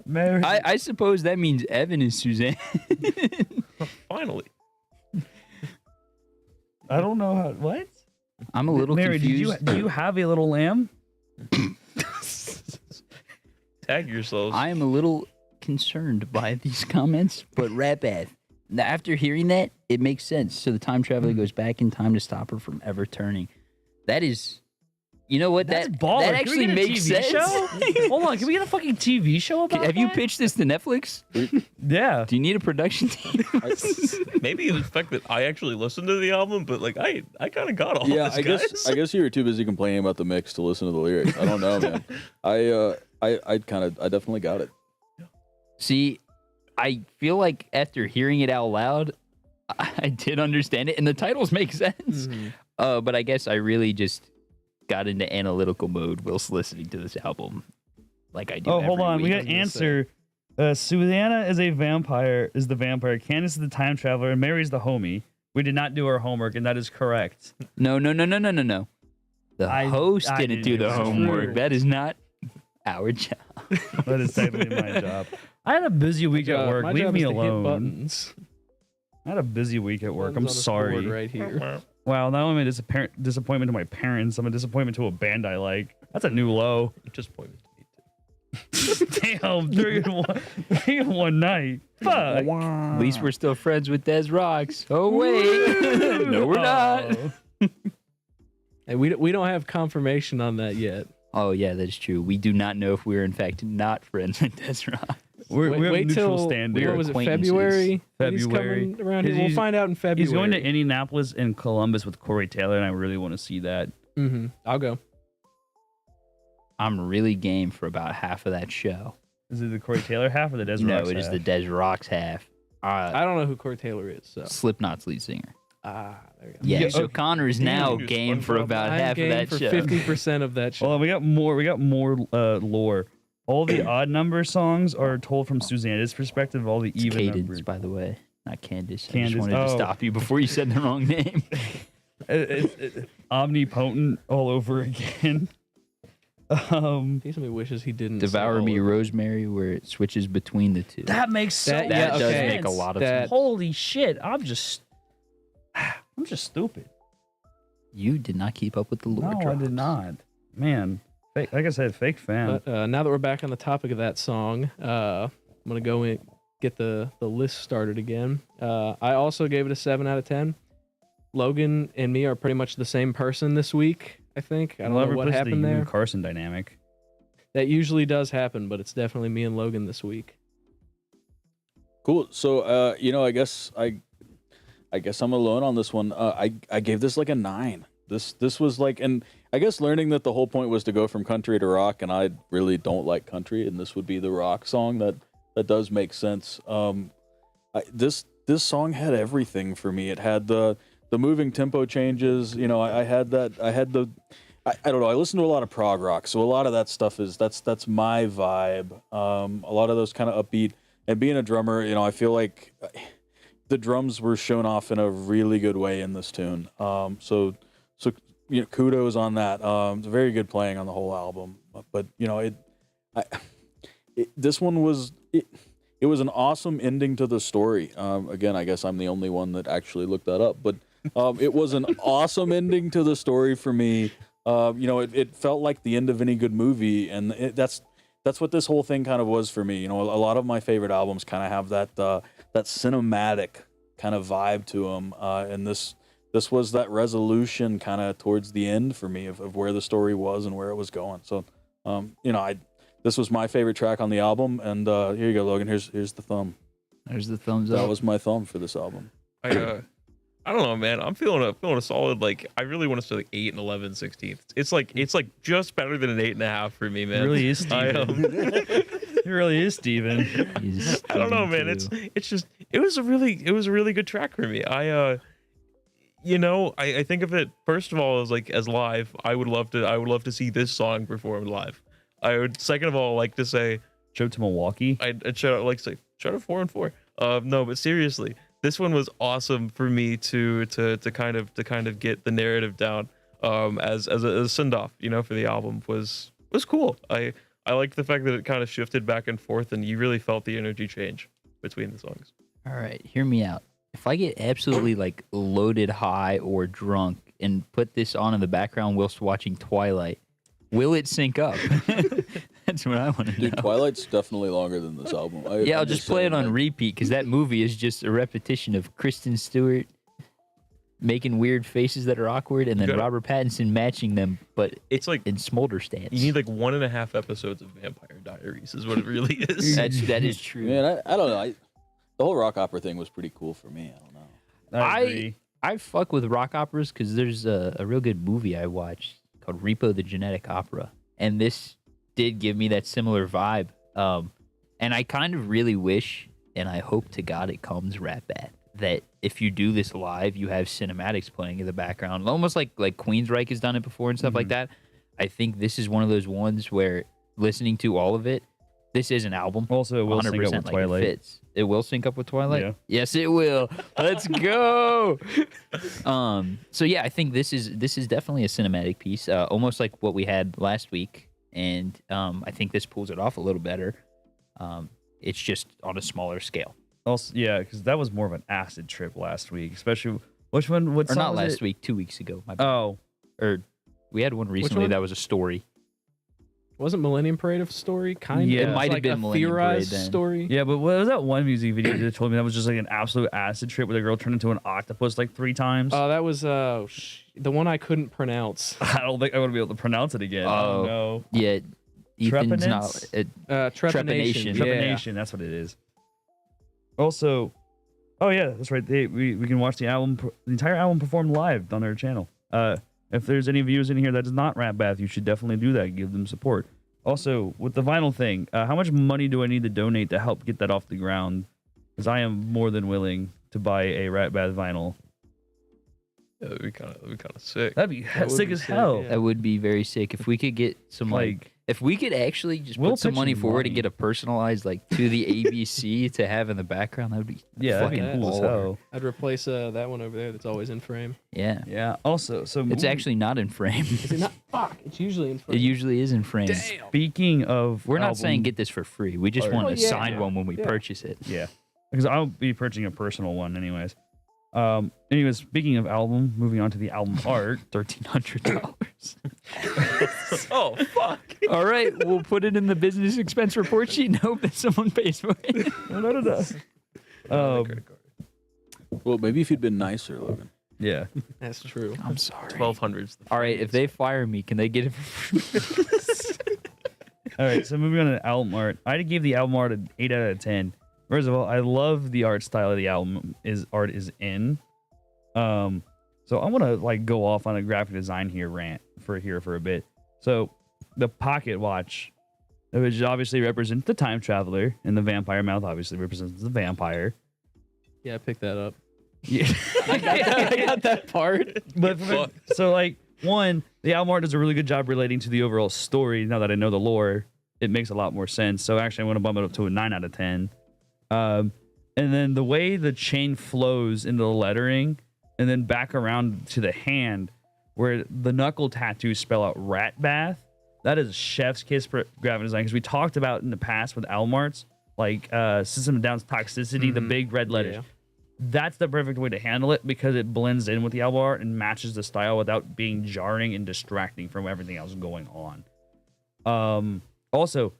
Mary. I suppose that means Evan is Suzanne. finally. I don't know how. What? I'm a little Mary, confused. do you have a little lamb? Tag yourselves. I am a little concerned by these comments, but Rapath, after hearing that, it makes sense. So the time traveler goes back in time to stop her from ever turning. That is, you know what? That's that baller. that Can we actually get a makes TV sense. show? Hold on, can we get a fucking TV show about Have you that? pitched this to Netflix? Yeah. Do you need a production team? Maybe the fact that I actually listened to the album, but like I kind of got all Yeah, this, I guys. guess you were too busy complaining about the mix to listen to the lyrics. I don't know, man. I definitely got it. See, I feel like after hearing it out loud, I did understand it, and the titles make sense. But I guess I really just got into analytical mode whilst listening to this album, like I do. Oh, hold every on. We week. got answer. Susanna is the vampire. Candace is the time traveler, and Mary's the homie. We did not do our homework, and that is correct. No. The host I didn't do knew the it was homework. true. That is not our job. That is technically my job. I had a busy week at work. My Leave job me is to hit alone. buttons. I had a busy week at work. I'm Buttons on this board sorry. Right here. Wow, not only am I disappointment to my parents, I'm a disappointment to a band I like. That's a new low. Just pointed to me too. Damn, 3 in one night. Fuck. At least we're still friends with Des Rocks. Oh wait, no, we're not. Oh. And we don't have confirmation on that yet. Oh yeah, that's true. We do not know if we're in fact not friends with Des Rocks. We have wait neutral till standing. what was it? acquaintances. February. that he's February. coming around here. We'll He's- find out in February. He's going to Indianapolis and Columbus with Corey Taylor, and I really want to see that. I'll go. I'm really game for about half of that show. Is it the Corey Taylor half or the Des No, Rocks it is half? the Des Rocks half. I don't know who Corey Taylor is. So Slipknot's lead singer. there you go. Yeah, Yeah, so okay. Connor is now Dude, game for SpongeBob. about I'm half of game that for show. 50% of that show. Well, we got more lore. All the odd number songs are told from Susanna's perspective. All the It's even Cadence, number. by the way, not Candace. I Candace, just wanted to oh. stop you before you said the wrong name. Omnipotent all over again. I think somebody wishes he didn't. say Devour all Me, of it. Rosemary, where it switches between the two. That makes so That- That yeah, much does okay. make a sense. lot of That- sense. Holy shit! I'm just stupid. You did not keep up with the lore No, I drops. did not. Man, fake, like I said, fake fan. But now that we're back on the topic of that song, I'm gonna go and get the list started again. I also gave it a 7 out of 10. Logan and me are pretty much the same person this week. I think I don't know what happened the you there. and Carson dynamic. That usually does happen, but it's definitely me and Logan this week. Cool. So, I guess I'm alone on this one. I gave this like a 9. This was like, and I guess learning that the whole point was to go from country to rock, and I really don't like country, and this would be the rock song that does make sense. This song had everything for me. It had the moving tempo changes. I don't know. I listen to a lot of prog rock, so a lot of that stuff that's my vibe. A lot of those kind of upbeat, and being a drummer, I feel like the drums were shown off in a really good way in this tune. So kudos on that. It's very good playing on the whole album. But this one was it was an awesome ending to the story. Again, I guess I'm the only one that actually looked that up, but it was an awesome ending to the story for me. It felt like the end of any good movie, and that's what this whole thing kind of was for me. A lot of my favorite albums kind of have that cinematic kind of vibe to them, and this was that resolution kind of towards the end for me of where the story was and where it was going. So, this was my favorite track on the album, and here you go, Logan. Here's the thumb. There's the thumbs That up. was my thumb for this album. I don't know, man. I'm feeling a solid, like, I really want to say like 8 and 11 16th. It's like just better than an 8.5 for me, man. It really is Steven. It really is Steven. He's I don't know, Steven man. too. It's just it was a really good track for me. I think of it first of all as live. I would love to see this song performed live. I would second of all like to say Show to Milwaukee. I'd shout out 4 and 4. No, but seriously, this one was awesome for me to kind of get the narrative down. As a send off, for the album was cool. I liked the fact that it kind of shifted back and forth, and you really felt the energy change between the songs. All right, hear me out. If I get absolutely like loaded high or drunk and put this on in the background whilst watching Twilight, will it sync up? That's what I want to know. Dude, Twilight's definitely longer than this album. Yeah, I'll I'm just play it saying, on like, repeat because that movie is just a repetition of Kristen Stewart making weird faces that are awkward, and then Good. Robert Pattinson matching them, but It's like in smolder stance. you need like 1.5 episodes of Vampire Diaries, is what it really is. that is true. Man, I don't know. The whole rock opera thing was pretty cool for me. I don't know. I agree. I fuck with rock operas because there's a real good movie I watched called Repo the Genetic Opera, and this did give me that similar vibe. And I kind of really wish, and I hope to God it comes, Rat Bat, that if you do this live, you have cinematics playing in the background, almost like Queensryche has done it before and stuff like that. I think this is one of those ones where listening to all of it, this is an album. Also, it will sync up with like, Twilight. It fits. It will sync up with Twilight. Yeah. Yes, it will. Let's go. So yeah, I think this is definitely a cinematic piece, almost like what we had last week, and I think this pulls it off a little better. It's just on a smaller scale. Also, yeah, because that was more of an acid trip last week, especially which one? What Or song not was last it? week, 2 weeks ago. My bad. Oh, Or we had one recently one? that was a story. Wasn't Millennium Parade a story? Kind Yeah. of. It might have like been a Millennium Parade theorized then. story. yeah, but what was that one music video that told me that was just like an absolute acid trip where the girl turned into an octopus like 3 times? Oh, that was the one I couldn't pronounce. I don't think I'm gonna be able to pronounce it again. Oh. Oh no. Yeah, Ethan's not. Trepanence? Trepanation. Trepanation. Trepanation, that's what it is. Also, oh yeah, that's right. We can watch the entire album performed live on their channel. If there's any viewers in here that is not Rat Bath, you should definitely do that. Give them support. Also, with the vinyl thing, how much money do I need to donate to help get that off the ground? Because I am more than willing to buy a Rat Bath vinyl. Yeah, that'd be kind of sick. That'd be That would sick be as sick, hell. yeah. That would be very sick if we could get some like if we could actually just We'll put some pitch money you forward and money. get a personalized like to the ABC to have in the background. That would be Yeah, that'd be fucking cool as baller. hell. I'd replace that one over there that's always in frame. Yeah, Yeah. Also, so it's moving- actually not in frame. Is it not? Fuck. It's usually in frame. It usually is in frame. speaking of, We're not album- saying get this for free. We just Or- want Well, a yeah. signed one when we Yeah. purchase it. Yeah, because I'll be purchasing a personal one anyways. Anyways, speaking of album, moving on to the album art. $1,300. Oh fuck! All right, we'll put it in the business expense report sheet and hope that someone pays for it. Um, Well, maybe if you'd been nicer, Logan. yeah. That's true. I'm sorry. 1200s. All right, if they fire me, can they get it for free? All right, so moving on to album art. I gave the album art an 8 out of 10. First of all, I love the art style of the album art is in. So I want to like go off on a graphic design rant for a bit. So the pocket watch, which obviously represents the time traveler, and the vampire mouth obviously represents the vampire. Yeah, I picked that up. Yeah. I got that part. But so like one, the album art does a really good job relating to the overall story. Now that I know the lore, it makes a lot more sense. So actually, I'm going to bump it up to a 9 out of 10. And then the way the chain flows into the lettering, and then back around to the hand, where the knuckle tattoos spell out Rat Bath. That is chef's kiss for graphic design, because we talked about in the past with album arts, like System of Down's Toxicity, the big red letters. Yeah. That's the perfect way to handle it because it blends in with the album art and matches the style without being jarring and distracting from everything else going on. Also,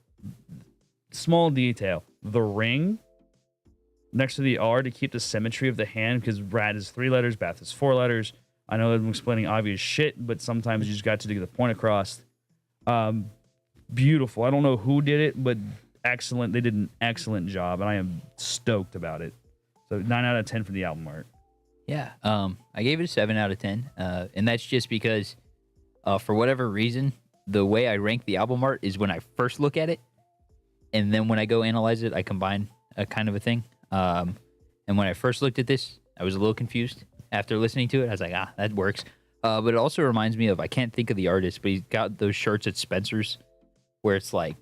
small detail: the ring next to the R to keep the symmetry of the hand, because Rad is 3 letters, Bath is 4 letters. I know I'm explaining obvious shit, but sometimes you just got to get the point across. Beautiful. I don't know who did it, but excellent. They did an excellent job, and I am stoked about it. So 9 out of 10 for the album art. Yeah, I gave it a 7 out of 10, and that's just because, for whatever reason, the way I rank the album art is when I first look at it, and then when I go analyze it, I combine a kind of a thing. And when I first looked at this, I was a little confused. After listening to it, I was like, that works. But it also reminds me of, I can't think of the artist, but he's got those shirts at Spencer's where it's like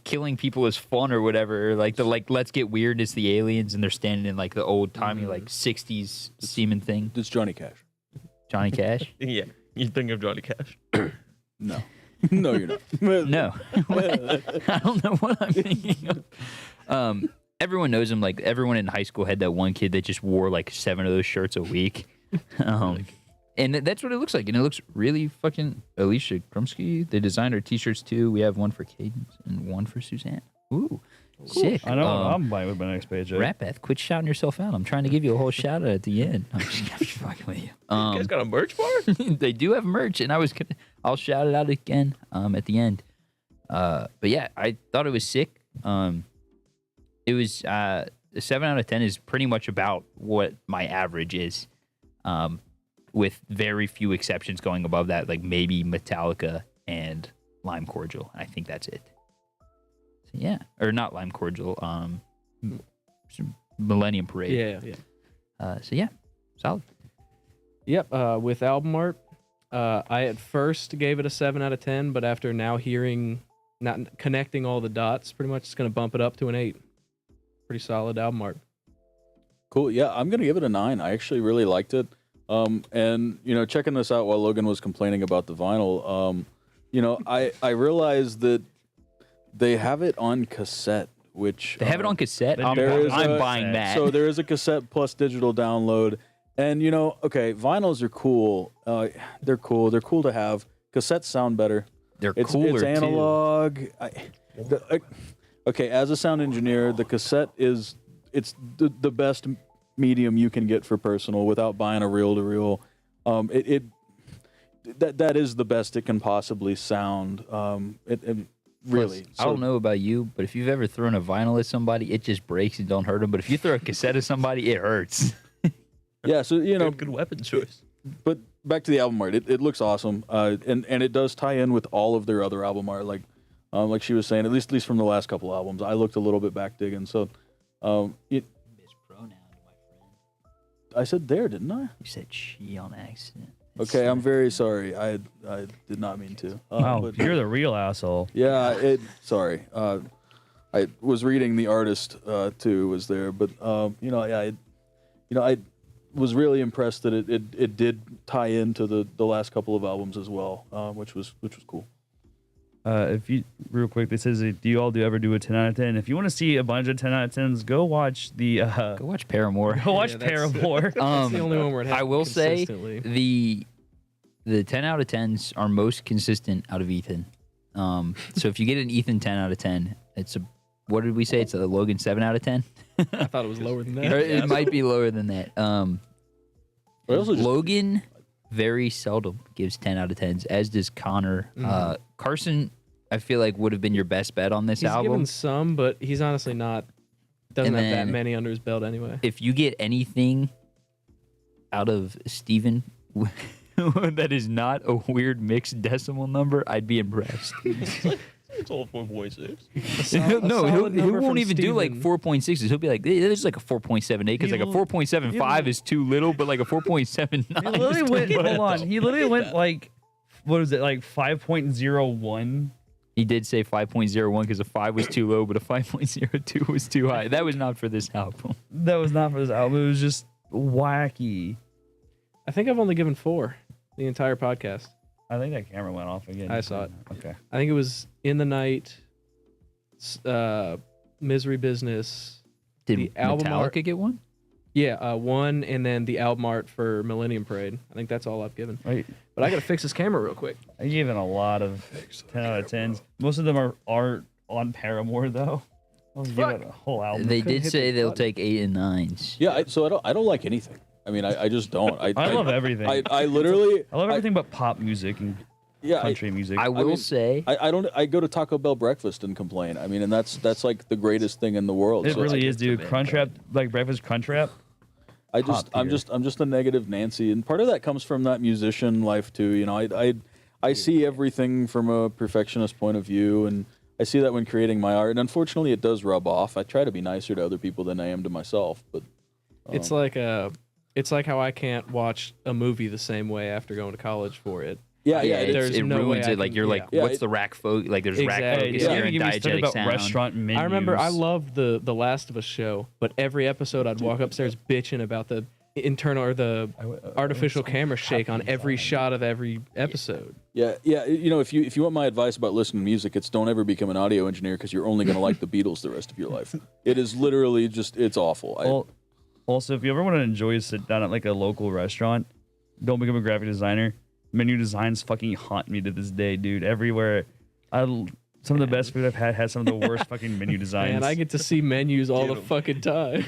killing people is fun or whatever. Or like the let's get weird, it's the aliens, and they're standing in like the old timey like 60s semen thing. It's Johnny Cash. Johnny Cash? Yeah, you think of Johnny Cash. No. No, you're not. No. I don't know what I'm thinking of. Everyone knows him. Like everyone in high school had that one kid that just wore like 7 of those shirts a week. And that's what it looks like. And it looks really fucking Alicia Krumsky. They designed our t-shirts too. We have one for Cadence and one for Suzanne. Ooh, sick. I know. I'm buying with my next page. Ratbath, quit shouting yourself out. I'm trying to give you a whole shout out at the end. I'm just fucking with you. You guys got a merch bar? They do have merch, and I'll shout it out again at the end. But yeah, I thought it was sick. It was a 7 out of 10 is pretty much about what my average is, with very few exceptions going above that, like maybe Metallica and Lime Cordial. I think that's it. So yeah, or not Lime Cordial. Millennium Parade. Yeah. So yeah, solid. Yep. With album art, I at first gave it a 7 out of 10, but after now not connecting all the dots, pretty much it's going to bump it up to an 8. Pretty solid album art. Cool. Yeah, I'm gonna give it a 9. I actually really liked it. And checking this out while Logan was complaining about the vinyl, I realized that they have it on cassette, which They have it on cassette. I'm there is buying that. So there is a cassette plus digital download, and okay, vinyls are cool. They're cool. They're cool to have. Cassettes sound better. They're It's cooler analog. Okay, as a sound engineer, the cassette it's the best medium you can get for personal without buying a reel-to-reel. That is the best it can possibly sound. Really. I don't know about you, but if you've ever thrown a vinyl at somebody, it just breaks and don't hurt them. But if you throw a cassette at somebody, it hurts. Yeah, so Good weapon choice. but back to the album art. It looks awesome, and it does tie in with all of their other album art. Like she was saying, at least from the last couple albums. I looked a little bit back digging. So, Mispronoun, my friend. I said there, didn't I? You said she on accident. Okay, I'm very sorry. I did not mean to. Wow, But, you're the real asshole. yeah, sorry. I was reading the artist too was there, but I was really impressed that it did tie into the last couple of albums as well, which was cool. If you real quick, this is do you all ever do a 10 out of 10? If you want to see a bunch of 10 out of 10s, go watch the Go watch Paramore. go watch Yeah, that's- Paramore. That's the only one where it I will say consistently. the 10 out of 10s are most consistent out of Ethan. So if you get an Ethan 10 out of 10, it's what did we say? It's a Logan 7 out of 10? I thought it was lower than Or that. it might be lower than that. But I also just- Logan very seldom gives 10 out of 10s, as does Connor. Carson, I feel like would have been your best bet on this He's album. given some, but he's honestly doesn't And have that then- many under his belt anyway. If you get anything out of Steven that is not a weird mixed decimal number, I'd be impressed. It's all 4.6. No, solid he number won't from even do like Steven. 4.6s. He'll be like, there's like a 4.78 because like a 4.75 is too little, but like a 4.79 He literally is went. too Hold much. on. He literally went like, what was it, like 5.01? He did say 5.01 because a 5 was too low, but a 5.02 was too high. That was not for this album. That was not for this album. It was just wacky. I think I've only given 4 the entire podcast. I think that camera went off again. I saw it. Okay. I think it was In the Night, Misery Business. Did The album Metallica art- get one? Yeah, 1, and then the album art for Millennium Parade. I think that's all I've given. Wait, But I gotta fix this camera real quick. I gave it a lot of 10 out of 10s. Most of them are on Paramore though. I'll give it a whole album. They couldn't did hit say the they'll button. take 8 and 9s. Yeah, so I don't like anything. I mean, I just don't. I love everything. I literally. I love everything but pop music and Yeah, country music. I will mean, say, I don't. I go to Taco Bell breakfast and complain. I mean, and that's like the greatest thing in the world. It So really I, is, dude. Crunchwrap, like breakfast Crunchwrap. I just top I'm tier. just a negative Nancy, and part of that comes from that musician life too. You know, I see everything from a perfectionist point of view, and I see that when creating my art. And unfortunately, it does rub off. I try to be nicer to other people than I am to myself, but It's like how I can't watch a movie the same way after going to college for it. yeah, yeah, it is. there's it no way ruins I it. Like can- you're yeah. like, Yeah, what's it- the rack focus? Like there's rack Exactly. focus Yeah, here you and get me started diegetic about sound. restaurant menus. I remember I loved the Last of Us show, but every episode I'd walk upstairs bitching about the internal or the artificial camera shake on every shot of every episode. Yeah. You know, if you want my advice about listening to music, it's don't ever become an audio engineer because you're only going to like the Beatles the rest of your life. It is literally just it's awful. Also, if you ever want to enjoy a sit down at like a local restaurant, don't become a graphic designer. Menu designs fucking haunt me to this day, dude. Everywhere. Some of the best food I've had some of the worst fucking menu designs. Man, I get to see menus all the Get 'em. fucking time.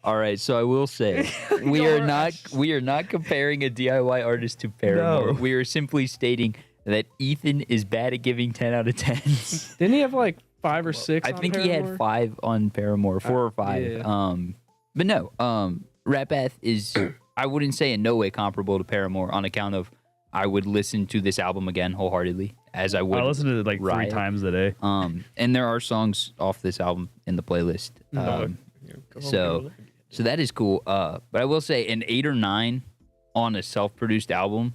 All right, so I will say we are not comparing a DIY artist to Paramore. No. We are simply stating that Ethan is bad at giving 10 out of 10s. Didn't he have like 5 or 6? I on think he had Paramore? 5 on Paramore, 4 or 5. yeah. But no, Rat Bath is I wouldn't say in no way comparable to Paramore on account of I would listen to this album again wholeheartedly as I would. I listen to it like 3 Riot. times a day. And there are songs off this album in the playlist. So that is cool. But I will say an 8 or 9 on a self-produced album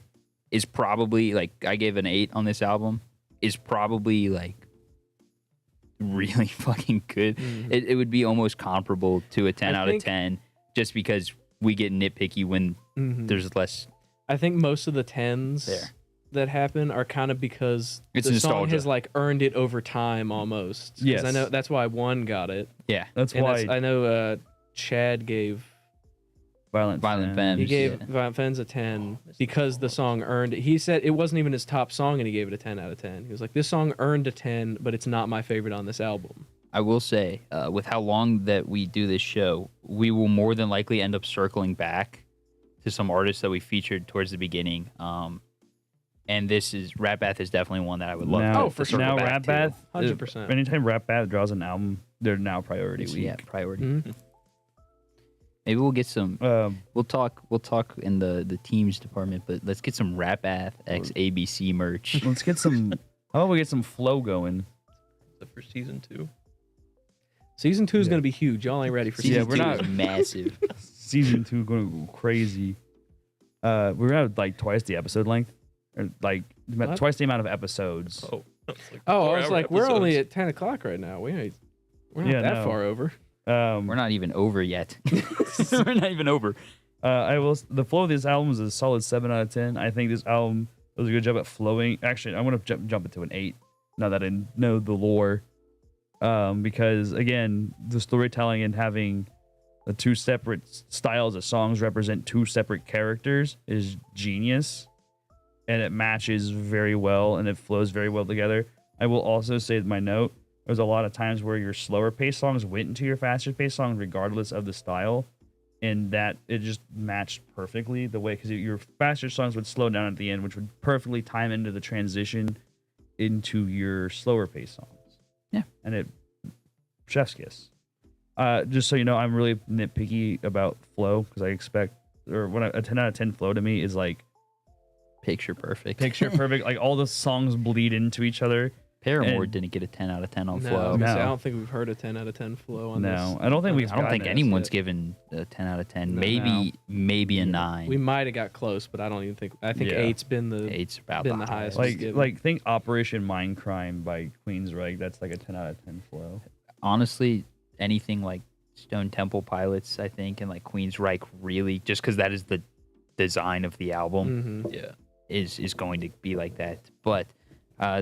is probably like I gave an 8 on this album is probably like really fucking good. It would be almost comparable to a 10 I out of think- 10 just because we get nitpicky when there's less. I think most of the 10s There. that happen are kind of because It's the song nostalgia. has like earned it over time almost. 'Cause Yes. I know that's why 1 got it. Yeah. That's And why I know Chad gave Violent Femmes. he gave yeah. Violent Femmes a 10 because the song earned it. He said it wasn't even his top song and he gave it a 10 out of 10. He was like, this song earned a 10, but it's not my favorite on this album. I will say, with how long that we do this show, we will more than likely end up circling back to some artists that we featured towards the beginning. And this is Rat Bath is definitely one that I would love. now, to for circle now back Rat to. Bath, 100%. anytime Rat Bath draws an album, they're now priority It's, week. yeah, priority. Mhm. Maybe we'll get some. Um, We'll talk in the teams department, but let's get some Rat Bath X ABC merch. let's get some. How about we get some flow going? For season 2. Season 2 is going to be huge. Y'all ain't ready for Season season we're two not- is massive. Season 2 going to go crazy. We're gonna have like twice the episode length, or like What? twice the amount of episodes. Oh, that's like Oh, I 4 was hour like, we're only episodes. at 10 o'clock right now. We're not Yeah, that no. far over. We're not even over yet. We're not even over. The flow of this album is a solid 7 out of 10. I think this album does a good job at flowing. Actually, I'm gonna jump into an 8 now that I know the lore, because again, the storytelling and having the 2 separate styles of songs represent 2 separate characters is genius, and it matches very well and it flows very well together. I will also say my note. There's a lot of times where your slower paced songs went into your faster paced songs regardless of the style, and that it just matched perfectly the way, because your faster songs would slow down at the end, which would perfectly time into the transition into your slower paced songs. Yeah. And it chef's kiss. Just so you know, I'm really nitpicky about flow because I expect, or when a 10 out of 10 flow to me is like Picture perfect. picture perfect, like all the songs bleed into each other. Paramore and- didn't get a 10 out of 10 on No, I, flow. was gonna say, I No. don't think we've heard a 10 out of 10 flow on No, this. I don't think we've I don't think gotten it anyone's yet. given a 10 out of 10. No. Maybe a 9. We might have got close, but I don't even think. I think Yeah. 8's been the. 8's about been the the highest. highest. like given. think Operation Mindcrime by Queensryche. That's like a 10 out of 10 flow. Honestly, anything like Stone Temple Pilots, I think, and like Queensryche, really, just because that is the design of the album, Mhm. Yeah. is going to be like that. But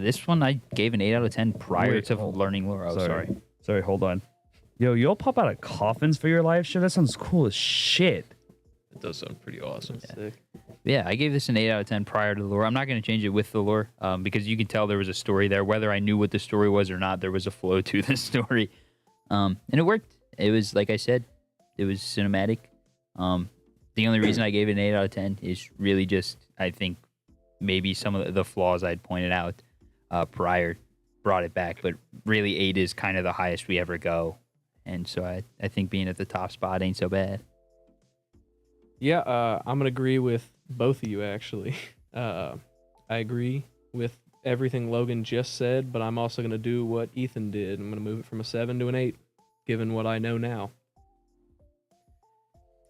this one, I gave an 8 out of 10 prior Wait, to hold- learning lore. Oh, sorry. Sorry, hold on. Yo, you'll pop out of coffins for your live show? That sounds cool as shit. It does sound pretty awesome. Sick. Yeah, I gave this an 8 out of 10 prior to the lore. I'm not going to change it with the lore because you can tell there was a story there. Whether I knew what the story was or not, there was a flow to the story. And it worked. It was, like I said, it was cinematic. The only reason I gave it an 8 out of 10 is really just, I think, maybe some of the flaws I'd pointed out prior brought it back. But really, 8 is kind of the highest we ever go. And so I think being at the top spot ain't so bad. Yeah, I'm gonna agree with both of you actually. I agree with everything Logan just said, but I'm also gonna do what Ethan did. I'm gonna move it from a 7 to an 8, given what I know now.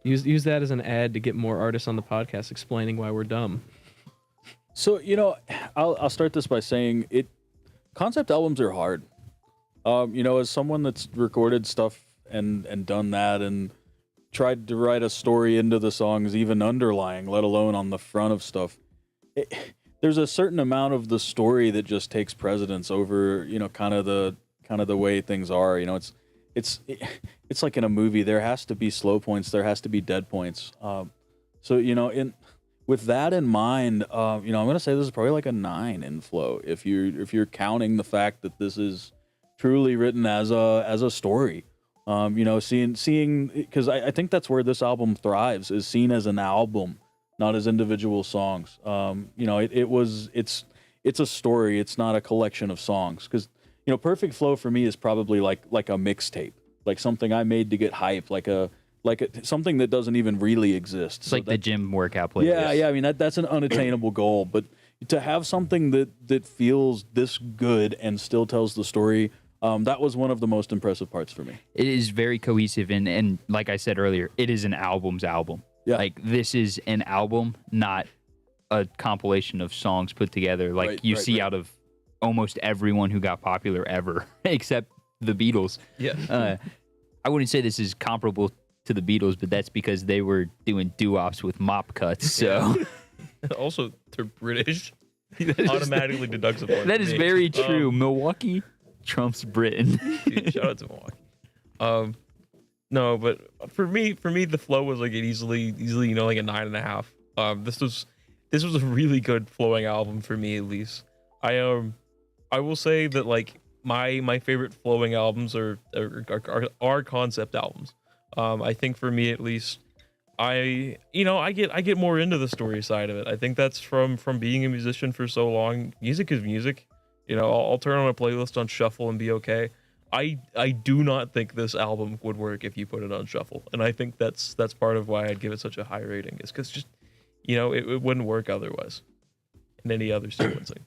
Use that as an ad to get more artists on the podcast explaining why we're dumb. So I'll start this by saying it. Concept albums are hard. As someone that's recorded stuff and done that and tried to write a story into the songs, even underlying, let alone on the front of stuff, there's a certain amount of the story that just takes precedence over kind of the way things are. It's like in a movie. There has to be slow points. There has to be dead points. with that in mind, I'm gonna say this is probably like a 9 in flow. If you're counting the fact that this is truly written as a story, seeing because I think that's where this album thrives, is seen as an album, not as individual songs. It's a story. It's not a collection of songs. Because Perfect Flow for me is probably like a mixtape, like something I made to get hype, like something that doesn't even really exist. It's like the gym workout playlist. Yeah. I mean that's an unattainable goal, but to have something that feels this good and still tells the story, that was one of the most impressive parts for me. It is very cohesive, and like I said earlier, it is an album's album. Yeah. Like this is an album, not a compilation of songs put together like you see out of almost everyone who got popular ever, except the Beatles. Yeah. I wouldn't say this is comparable to the Beatles, but that's because they were doing doo-wops with mop cuts. So Also, they're British. Automatically deducts a point. that is very true. Milwaukee trumps Britain. Dude, shout out to Milwaukee. No, but for me, the flow was like easily, like a 9.5. This was a really good flowing album for me, at least. I will say that like my favorite flowing albums are concept albums. I think for me at least, I get more into the story side of it. I think that's from being a musician for so long. Music is music. I'll turn on a playlist on shuffle and be okay. I do not think this album would work if you put it on shuffle, and I think that's part of why I'd give it such a high rating, is because just it wouldn't work otherwise in any other sequencing.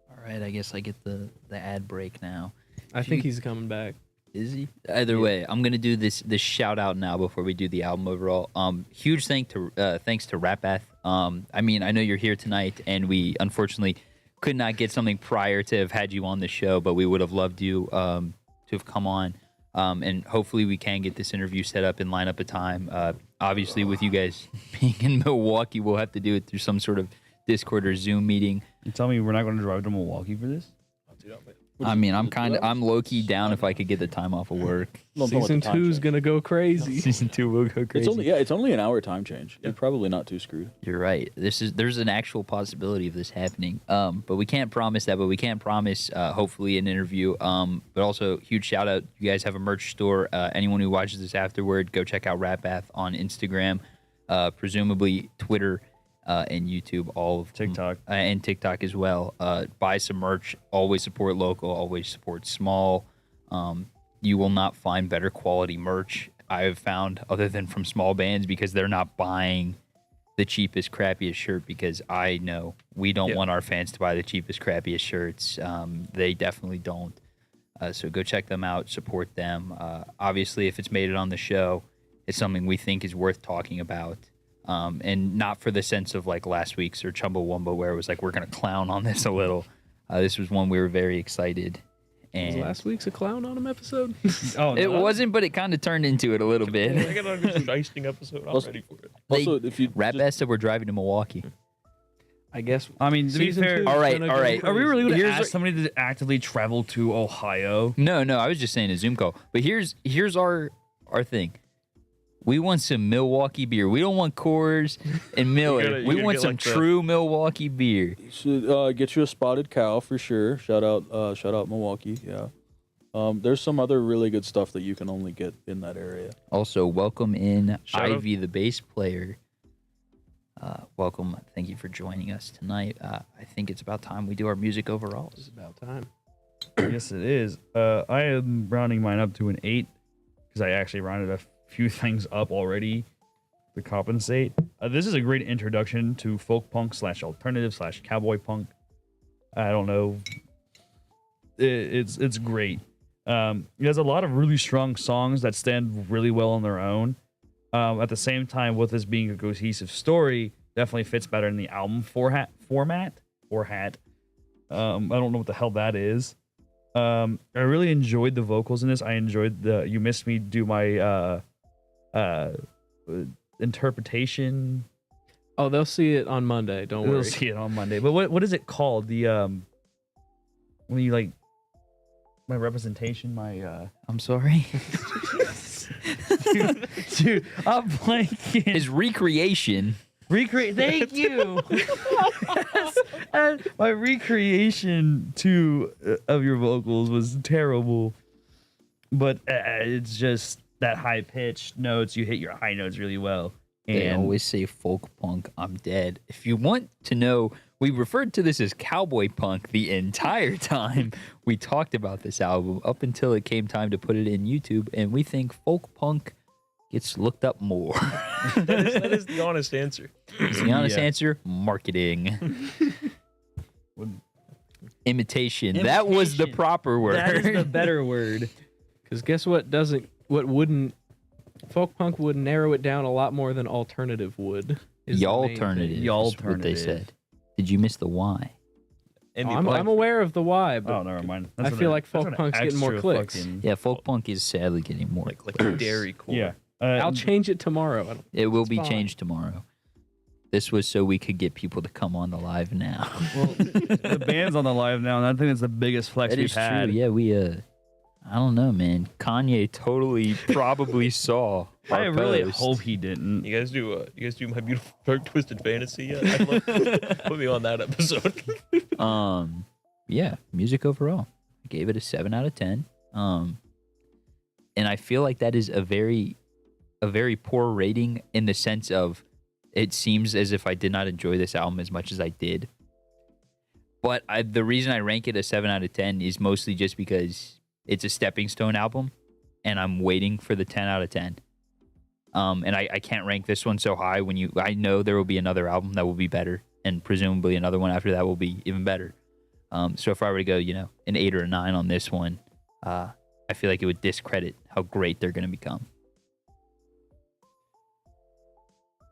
All right, I guess I get the ad break now. I think he's coming back. Is he? Either way, I'm gonna do this shout out now before we do the album overall. Huge thanks to Rap Bath. I mean, I know you're here tonight, and we unfortunately could not get something prior to have had you on the show, but we would have loved you to have come on. And hopefully we can get this interview set up and line up a time. Obviously, with you guys being in Milwaukee, we'll have to do it through some sort of Discord or Zoom meeting. You tell me we're not going to drive to Milwaukee for this? I mean, I'm low key down if I could get the time off of work. Season 2's gonna go crazy. Season 2 will go crazy. It's only an hour time change. You're probably not too screwed. You're right. There's an actual possibility of this happening. But we can't promise that. But we can promise, hopefully, an interview. But also, huge shout out. You guys have a merch store. Anyone who watches this afterward, go check out Rap Bath on Instagram, presumably Twitter, and YouTube, all of TikTok. and TikTok as well. Buy some merch. Always support local. Always support small. You will not find better quality merch, I have found, other than from small bands, because they're not buying the cheapest, crappiest shirt, because I know we don't want our fans to buy the cheapest, crappiest shirts. They definitely don't. So go check them out. Support them. Obviously, if it's made it on the show, it's something we think is worth talking about. And not for the sense of like last week's or Chumbawamba, where it was like, we're going to clown on this a little. This was one we were very excited. And Was last week's a clown on him episode? Oh, it wasn't, but it kind of turned into it a little I bit. got a good shysting episode. I'm Also- ready for it. Also, if you Rap Bath said we're driving to Milwaukee. I guess. I mean, to be Season fair, 2's All right, gonna all go right. are we really going to Here's ask what- somebody to actively travel to Ohio? No, I was just saying a Zoom call. But here's our thing. We want some Milwaukee beer. We don't want Coors and Miller. You We gotta want get some like the- true Milwaukee beer. should get you a Spotted Cow for sure. Shout out Milwaukee. Yeah. There's some other really good stuff that you can only get in that area. Also, welcome in Shout out- Ivy, the bass player. Welcome. Thank you for joining us tonight. I think it's about time we do our music overalls. It's about time. Yes, it is. I am rounding mine up to an 8 because I actually rounded a few things up already to compensate. This is a great introduction to folk punk / alternative / cowboy punk. I don't know. It's great. It has a lot of really strong songs that stand really well on their own. At the same time, with this being a cohesive story, definitely fits better in the album format. I don't know what the hell that is. I really enjoyed the vocals in this. I enjoyed the You Missed Me do my interpretation. Oh, they'll see it on Monday. Don't We'll worry. see it on Monday. But what is it called? The when you like my representation, my I'm sorry. dude, I'm blanking. His recreation. Recreate. Thank you. My recreation of your vocals was terrible, but it's just that high pitched notes. You hit your high notes really well. They And always say folk punk, I'm dead. If you want to know, we referred to this as cowboy punk the entire time we talked about this album up until it came time to put it in YouTube, and we think folk punk gets looked up more. That is the honest answer. It's the honest Yeah. answer, marketing. Imitation. That was the Imitation. proper word. that is the better word. Because guess what? Folk punk would narrow it down a lot more than alternative would. is the main thing. Y'alternative. Y'alternative. is what they said. Did you miss the Y? And I'm aware of the why, but Oh, never mind. I feel like folk punk's getting more extra clicks. fucking- Yeah, folk punk is sadly getting more. like clicks. a Dairy Core. Yeah. I'll change it tomorrow. It will It's be fine. changed tomorrow. This was so we could get people to come on the live now. Well, the band's on the live now, and I think that's the biggest flex That we've is had. true. Yeah, we I don't know, man. Kanye totally probably saw. I our really post. hope he didn't. You guys do My Beautiful Dark Twisted Fantasy yet? I'd love put me on that episode. Yeah, music overall. I gave it a 7 out of 10. And I feel like that is a very poor rating in the sense of it seems as if I did not enjoy this album as much as I did. But the reason I rank it a 7 out of 10 is mostly just because it's a stepping stone album and I'm waiting for the 10 out of 10. And I can't rank this one so high when I know there will be another album that will be better and presumably another one after that will be even better. So if I were to go, an 8 or a 9 on this one, I feel like it would discredit how great they're going to become.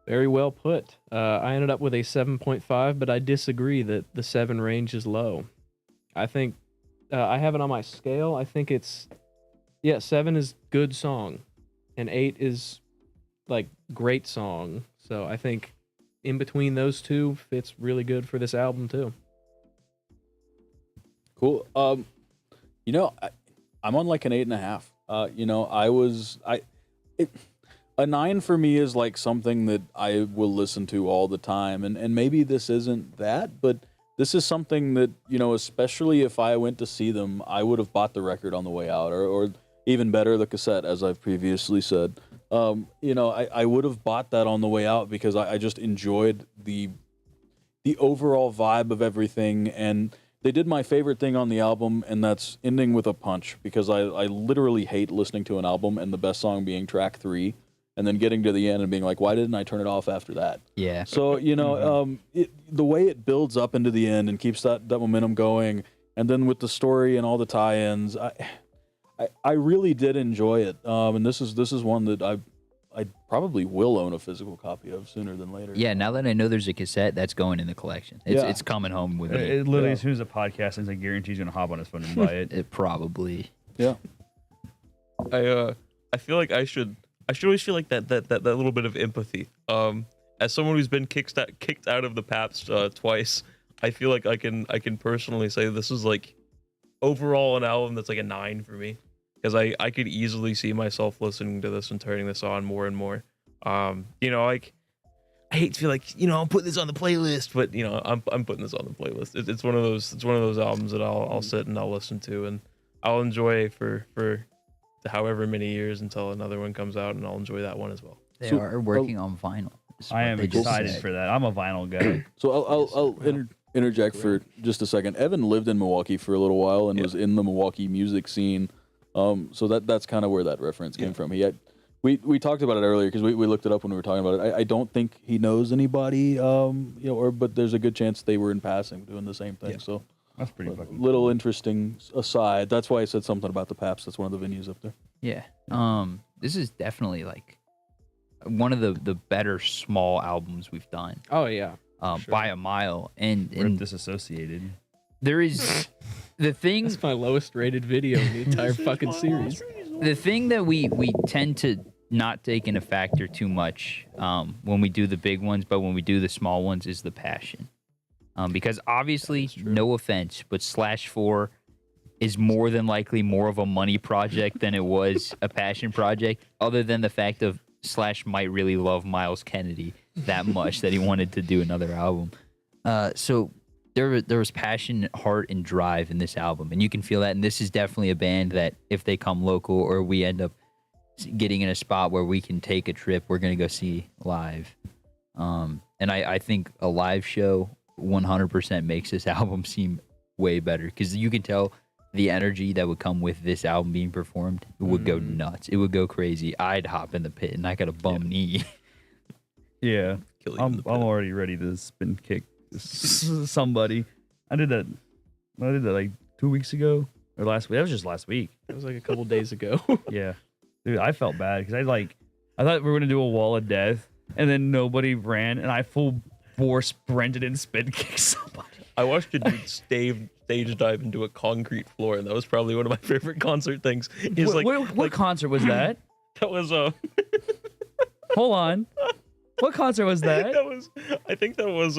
Very well put. I ended up with a 7.5, but I disagree that the 7 range is low. I think I have it on my scale. I think 7 is good song, and 8 is like great song. So I think in between those two fits really good for this album too. Cool. I'm on like an 8.5. A 9 for me is like something that I will listen to all the time, and maybe this isn't that, but this is something that, especially if I went to see them, I would have bought the record on the way out, or even better, the cassette, as I've previously said. I would have bought that on the way out because I just enjoyed the overall vibe of everything, and they did my favorite thing on the album, and that's ending with a punch, because I literally hate listening to an album and the best song being track 3, and then getting to the end and being like, why didn't I turn it off after that? Yeah. So, the way it builds up into the end and keeps that momentum going, and then with the story and all the tie-ins, I really did enjoy it. And this is one that I probably will own a physical copy of sooner than later. Yeah, now that I know there's a cassette, that's going in the collection. It's coming home with me. It literally, as soon as the podcast ends, I guarantee he's gonna hop on his phone and buy it. It probably. Yeah. I feel like I should always feel like that little bit of empathy. As someone who's been kicked out of the Pabst twice, I feel like I can personally say this is like overall an album that's like a 9 for me, because I could easily see myself listening to this and turning this on more and more. Like I hate to feel like I'm putting this on the playlist, but I'm putting this on the playlist. It's one of those albums that I'll sit and I'll listen to and I'll enjoy for however many years until another one comes out, and I'll enjoy that one as well. They So- are working on vinyl. is I what am they just excited said. for that. I'm a vinyl guy. So I'll interject for just a second. Evan lived in Milwaukee for a little while and was in the Milwaukee music scene. So that's kind of where that reference came from. We talked about it earlier because we looked it up when we were talking about it. I don't think he knows anybody, but there's a good chance they were in passing doing the same thing. Yeah. So That's pretty fucking little interesting aside. That's why I said something about the Pabst. That's one of the venues up there. Yeah. This is definitely like one of the better small albums we've done. Oh yeah. By a mile. Rip And disassociated. there is the thing That's my lowest rated video in the entire fucking series. the thing that we tend to not take into factor too much when we do the big ones, but when we do the small ones, is the passion. Because obviously, no offense, but /4 is more than likely more of a money project than it was a passion project, other than the fact of / might really love Miles Kennedy. that much that he wanted to do another album. So there was passion, heart, and drive in this album, and you can feel that. And this is definitely a band that if they come local or we end up getting in a spot where we can take a trip, we're gonna go see live. And I think a live show 100% makes this album seem way better because you can tell the energy that would come with this album being performed. It would go nuts. It would go crazy. I'd hop in the pit and I got a bum knee. Yeah, Kill you in I'm the pit. already ready to spin kick somebody. I did that like 2 weeks ago or last week. That was just last week. It was like a couple days ago. Yeah, dude, I felt bad because I thought we were gonna do a wall of death, and then nobody ran, and I full bore sprinted and spin kicked somebody. I watched a dude stage dive into a concrete floor, and that was probably one of my favorite concert things. Is What concert was that? that was Hold on. What concert was that? I think that was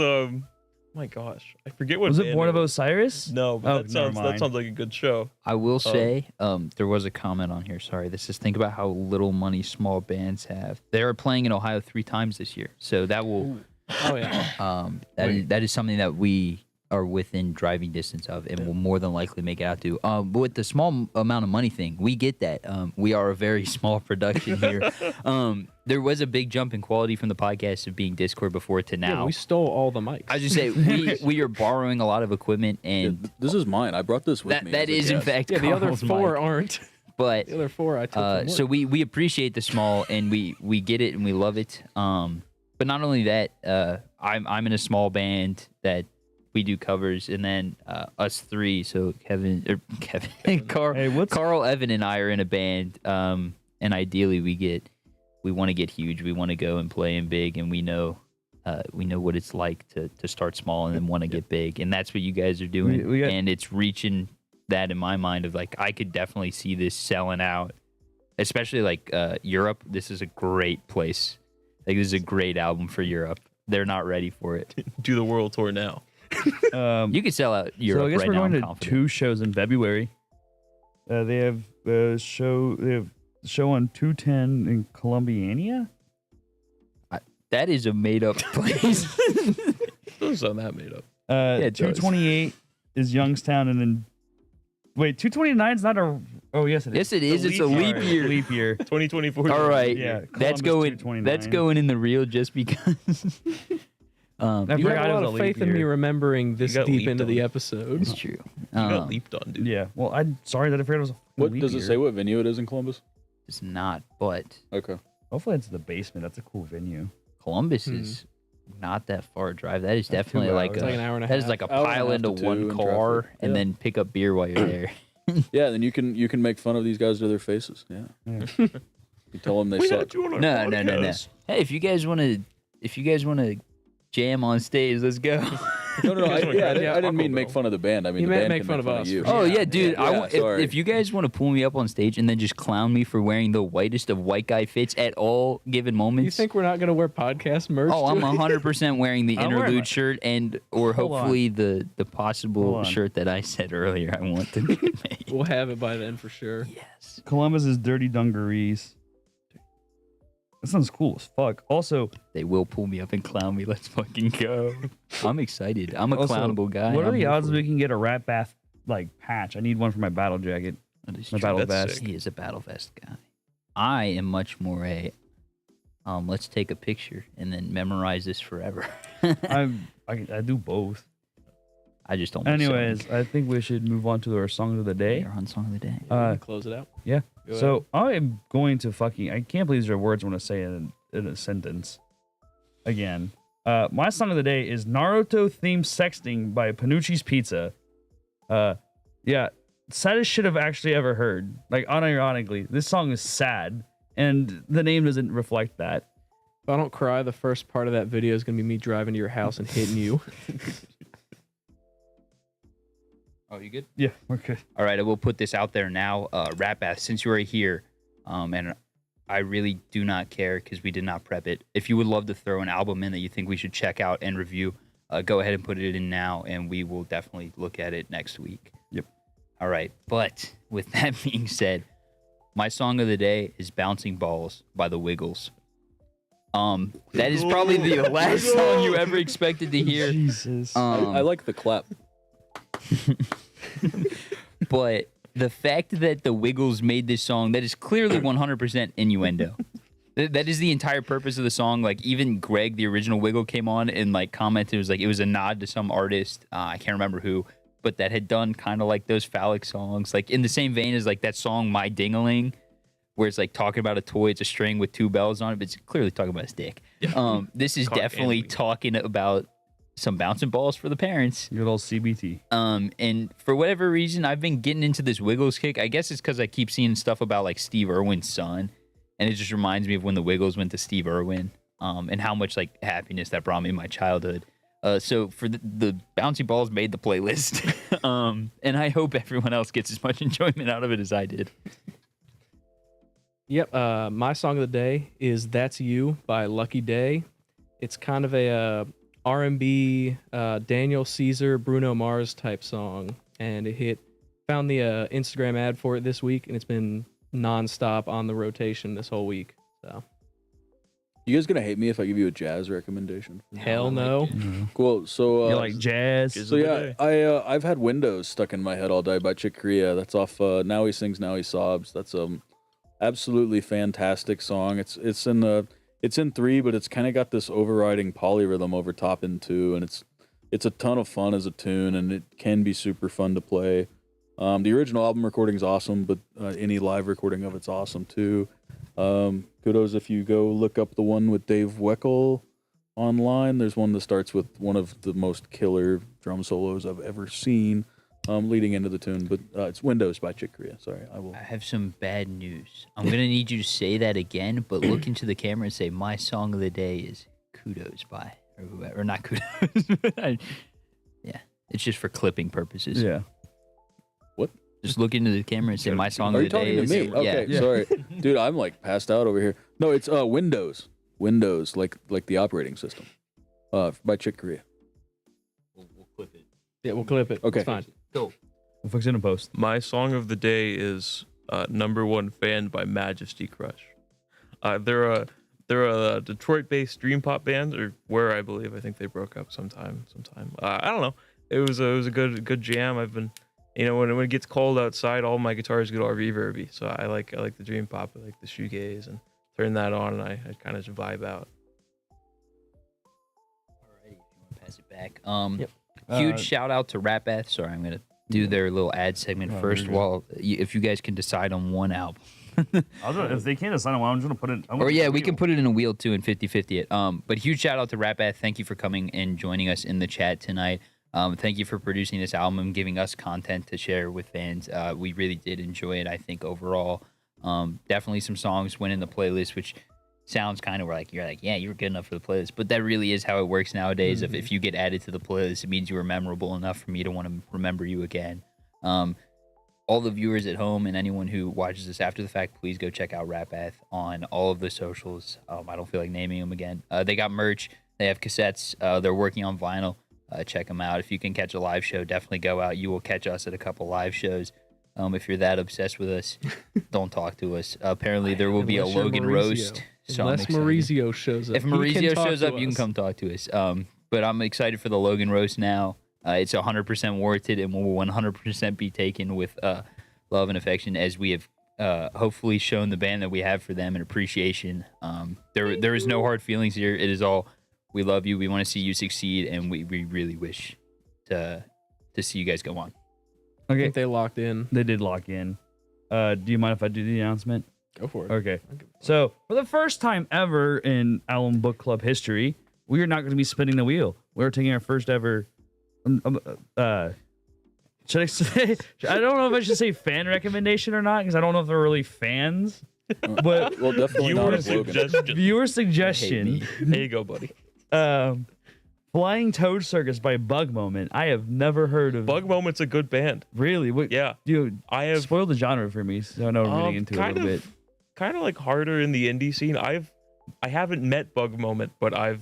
my gosh, I forget what Was it band Born of was. Osiris? No, but Oh, that never mind. sounds like a good show. I will say, there was a comment on here. Sorry, this is think about how little money small bands have. They are playing in Ohio 3 times this year, so that will Oh yeah. that is something that we are within driving distance of, and will more than likely make it out to. But with the small amount of money thing, we get that. We are a very small production here. There was a big jump in quality from the podcast of being Discord before to now. Yeah, we stole all the mics. I just say we are borrowing a lot of equipment, and This is mine. I brought this with me. that as a is in guest. fact yeah, the other Carl's four mic. aren't. But The other four I took. from so work. we appreciate the small, and we get it and we love it. But not only that, I'm in a small band that we do covers, and then us three. So Kevin, Carl, Hey, what's Carl, Evan, and I are in a band. And ideally, we want to get huge. We want to go and play in big, and we know what it's like to start small and then want to get big, and that's what you guys are doing. We got- and it's reaching that in my mind of like I could definitely see this selling out, especially like Europe. This is a great place. Like this is a great album for Europe. They're not ready for it. Do the world tour now. You could sell out Europe So I guess right we're now. going I'm to confident. 2 shows in February. They have a show. They have a show on 210 in Columbiana. That is a made up place. Doesn't sound that made up. it does. 228 is Youngstown, and then wait, 229 is not a. Oh yes, it is. Yes, it is. It's a leap Sorry, year. Leap year. 2024. All right, Yeah, that's Columbus going. 229. That's going in the reel just because. I you forgot have a it lot was of a leap faith in me year. remembering this got deep leaped into the on. episode. It's true. You got leaped on, dude. Yeah. Well, I'm sorry that I forgot it was a What leap does it year. say? What venue it is in Columbus? It's not, but Okay. Hopefully it's the basement. That's a cool venue. Columbus is not that far a drive. That is definitely like It's like an hour and a that is half. like a Hour and a pile half into to 2 one in car traffic. and Yeah. then pick up beer while you're there. Yeah, then you can make fun of these guys to their faces. Yeah. You tell them they We suck. had you on our No. podcast. Hey, if you guys want to jam on stage, let's go. No, I guys wanna I go? didn't mean Taco make Bell. fun of the band. I mean He the meant band make can fun of us, you. for Oh sure. yeah, dude. Yeah, sorry. If you guys want to pull me up on stage and then just clown me for wearing the whitest of white guy fits at all given moments. You think we're not gonna wear podcast merch? Oh, I'm to it? 100% wearing the I'm wearing interlude my- shirt and or Hold on. hopefully the possible Hold on. shirt that I said earlier I want to be made. We'll have it by then for sure. Yes. Columbus is Dirty Dungarees. That sounds cool as fuck. Also, They will pull me up and clown me. Let's fucking go. I'm excited. I'm a Also, clownable guy. what are I'm the here odds for we it. can get a Rat Bath like patch? I need one for my battle jacket. That is My true. battle That's vest. sick. He is a battle vest guy. I am much more a let's take a picture and then memorize this forever. I do both. I just don't. want to Anyways, I think we should move on to our song of the day. our on song of the day. Close it out. Yeah. Go So I am going to fucking. I can't believe these are words I want to say in a sentence. Again, my song of the day is Naruto themed sexting by Panucci's Pizza. Yeah, saddest shit I've actually ever heard. Like unironically, this song is sad, and the name doesn't reflect that. If I don't cry, the first part of that video is gonna be me driving to your house and hitting you. Oh, you good? Yeah, we're good. All right, I will put this out there now. Rat Bath, since you are here, and I really do not care because we did not prep it. If you would love to throw an album in that you think we should check out and review, go ahead and put it in now, and we will definitely look at it next week. Yep. All right, but with that being said, my song of the day is Bouncing Balls by The Wiggles. That is probably the last song you ever expected to hear. Jesus. I like the clap. But the fact that the Wiggles made this song that is clearly 100% innuendo. That is the entire purpose of the song. Like, even Greg, the original Wiggle, came on and like commented. It was like it was a nod to some artist. I can't remember who, but that had done kind of like those phallic songs, like in the same vein as like that song "My Dingaling," where it's like talking about a toy. It's a string with two bells on it, but it's clearly talking about his dick. This is Cock definitely and talking about some bouncing balls for the parents. Good old CBT. And for whatever reason, I've been getting into this Wiggles kick. I guess it's because I keep seeing stuff about like Steve Irwin's son, and it just reminds me of when the Wiggles went to Steve Irwin, and how much like happiness that brought me in my childhood. So for the bouncy balls made the playlist, and I hope everyone else gets as much enjoyment out of it as I did. Yep. My song of the day is "That's You" by Lucky Day. It's kind of a R&B, Daniel Caesar, Bruno Mars type song, and it found the Instagram ad for it this week, and it's been nonstop on the rotation this whole week. So You guys gonna hate me if I give you a jazz recommendation? hell no. Cool. So You like jazz? So yeah, I've had Windows stuck in my head all day by Chick Corea. That's off Now He Sings, Now He Sobs. That's absolutely fantastic song. It's in 3, but it's kind of got this overriding polyrhythm over top in 2, and it's a ton of fun as a tune, and it can be super fun to play. The original album recording is awesome, but any live recording of it's awesome too. Kudos if you go look up the one with Dave Weckl online. There's one that starts with one of the most killer drum solos I've ever seen, leading into the tune. But it's Windows by Chick Corea. Sorry, I have some bad news. I'm gonna need you to say that again, but look into the camera and say my song of the day is "Kudos" by or whoever, or not Kudos. Yeah, it's just for clipping purposes. Yeah. Just look into the camera and say my song Are of you the day talking to is. me? Okay, sorry, dude. I'm like passed out over here. No, it's Windows, like the operating system, by Chick Corea. We'll clip it. Yeah, we'll clip it. Okay. It's fine. Go. We'll fix it in a post. My song of the day is "Number One Fan" by Majesty Crush. They're a Detroit-based dream pop band, or where I believe. I think they broke up sometime. I don't know. It was a good jam. I've been, when it gets cold outside, all my guitars get all reverby. So I like the dream pop. I like the shoegaze, and turn that on, and I kind of just vibe out. Alrighty, if you want to pass it back. Yep. Huge shout out to Rap Bath. Sorry, I'm gonna do their little ad segment first. While if you guys can decide on one album. If they can't decide on one, I'm just gonna put it. Or yeah, we can put it in a wheel too and 50-50 it. But huge shout out to Rap Bath. Thank you for coming and joining us in the chat tonight. Thank you for producing this album and giving us content to share with fans. We really did enjoy it, I think, overall. Definitely some songs went in the playlist, which sounds kind of like you're like, yeah, you were good enough for the playlist. But that really is how it works nowadays. If you get added to the playlist, it means you were memorable enough for me to want to remember you again. All the viewers at home and anyone who watches this after the fact, please go check out Rap Bath on all of the socials. I don't feel like naming them again. They got merch. They have cassettes. They're working on vinyl. Check them out. If you can catch a live show, definitely go out. You will catch us at a couple live shows. If you're that obsessed with us, don't talk to us. Apparently, there will be a Unless you're Logan Maurizio. roast. So I'm Unless excited. Maurizio shows up. If he can Maurizio talk shows to up, you can us. come talk to us. But I'm excited for the Logan roast now. It's 100% warranted and will 100% be taken with love and affection, as we have hopefully shown the band that we have for them and appreciation. There is no hard feelings here. It is all, we love you. We want to see you succeed, and we really wish to see you guys go on. I Okay, think they locked in. they did lock in. Do you mind if I do the announcement? Go for it. Okay. So, for the first time ever in Alum Book Club history, we are not going to be spinning the wheel. We're taking our first ever. Should I say? I don't know if I should say fan recommendation or not, because I don't know if they're really fans. But Well, definitely not Viewer if Logan. suggestion. viewer suggestion. There you go, buddy. Flying Toad Circus by Bug Moment. I have never heard of. Bug Moment's a good band. Really? What, Yeah, dude, I have spoiled the genre for me, so I know I'm getting into it a little bit. kind of like harder in the indie scene. I haven't met Bug Moment, but I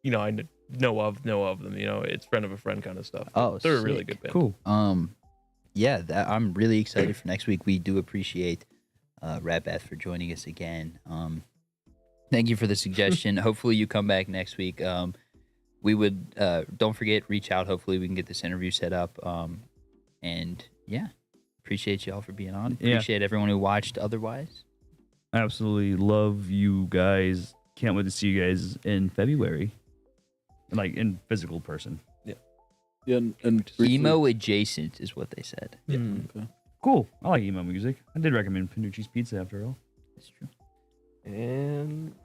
know of them. It's friend of a friend kind of stuff. Oh, They're a really sick. good band. Cool. Yeah, I'm really excited for next week. We do appreciate Rat Bath for joining us again. Thank you for the suggestion. Hopefully you come back next week. We would don't forget, reach out. Hopefully we can get this interview set up. And yeah, appreciate y'all for being on. Yeah. Appreciate everyone who watched otherwise. Absolutely love you guys. Can't wait to see you guys in February. Like in physical person. Yeah, and briefly- Emo adjacent is what they said. Okay. Cool. I like emo music. I did recommend Panucci's Pizza after all. That's true. And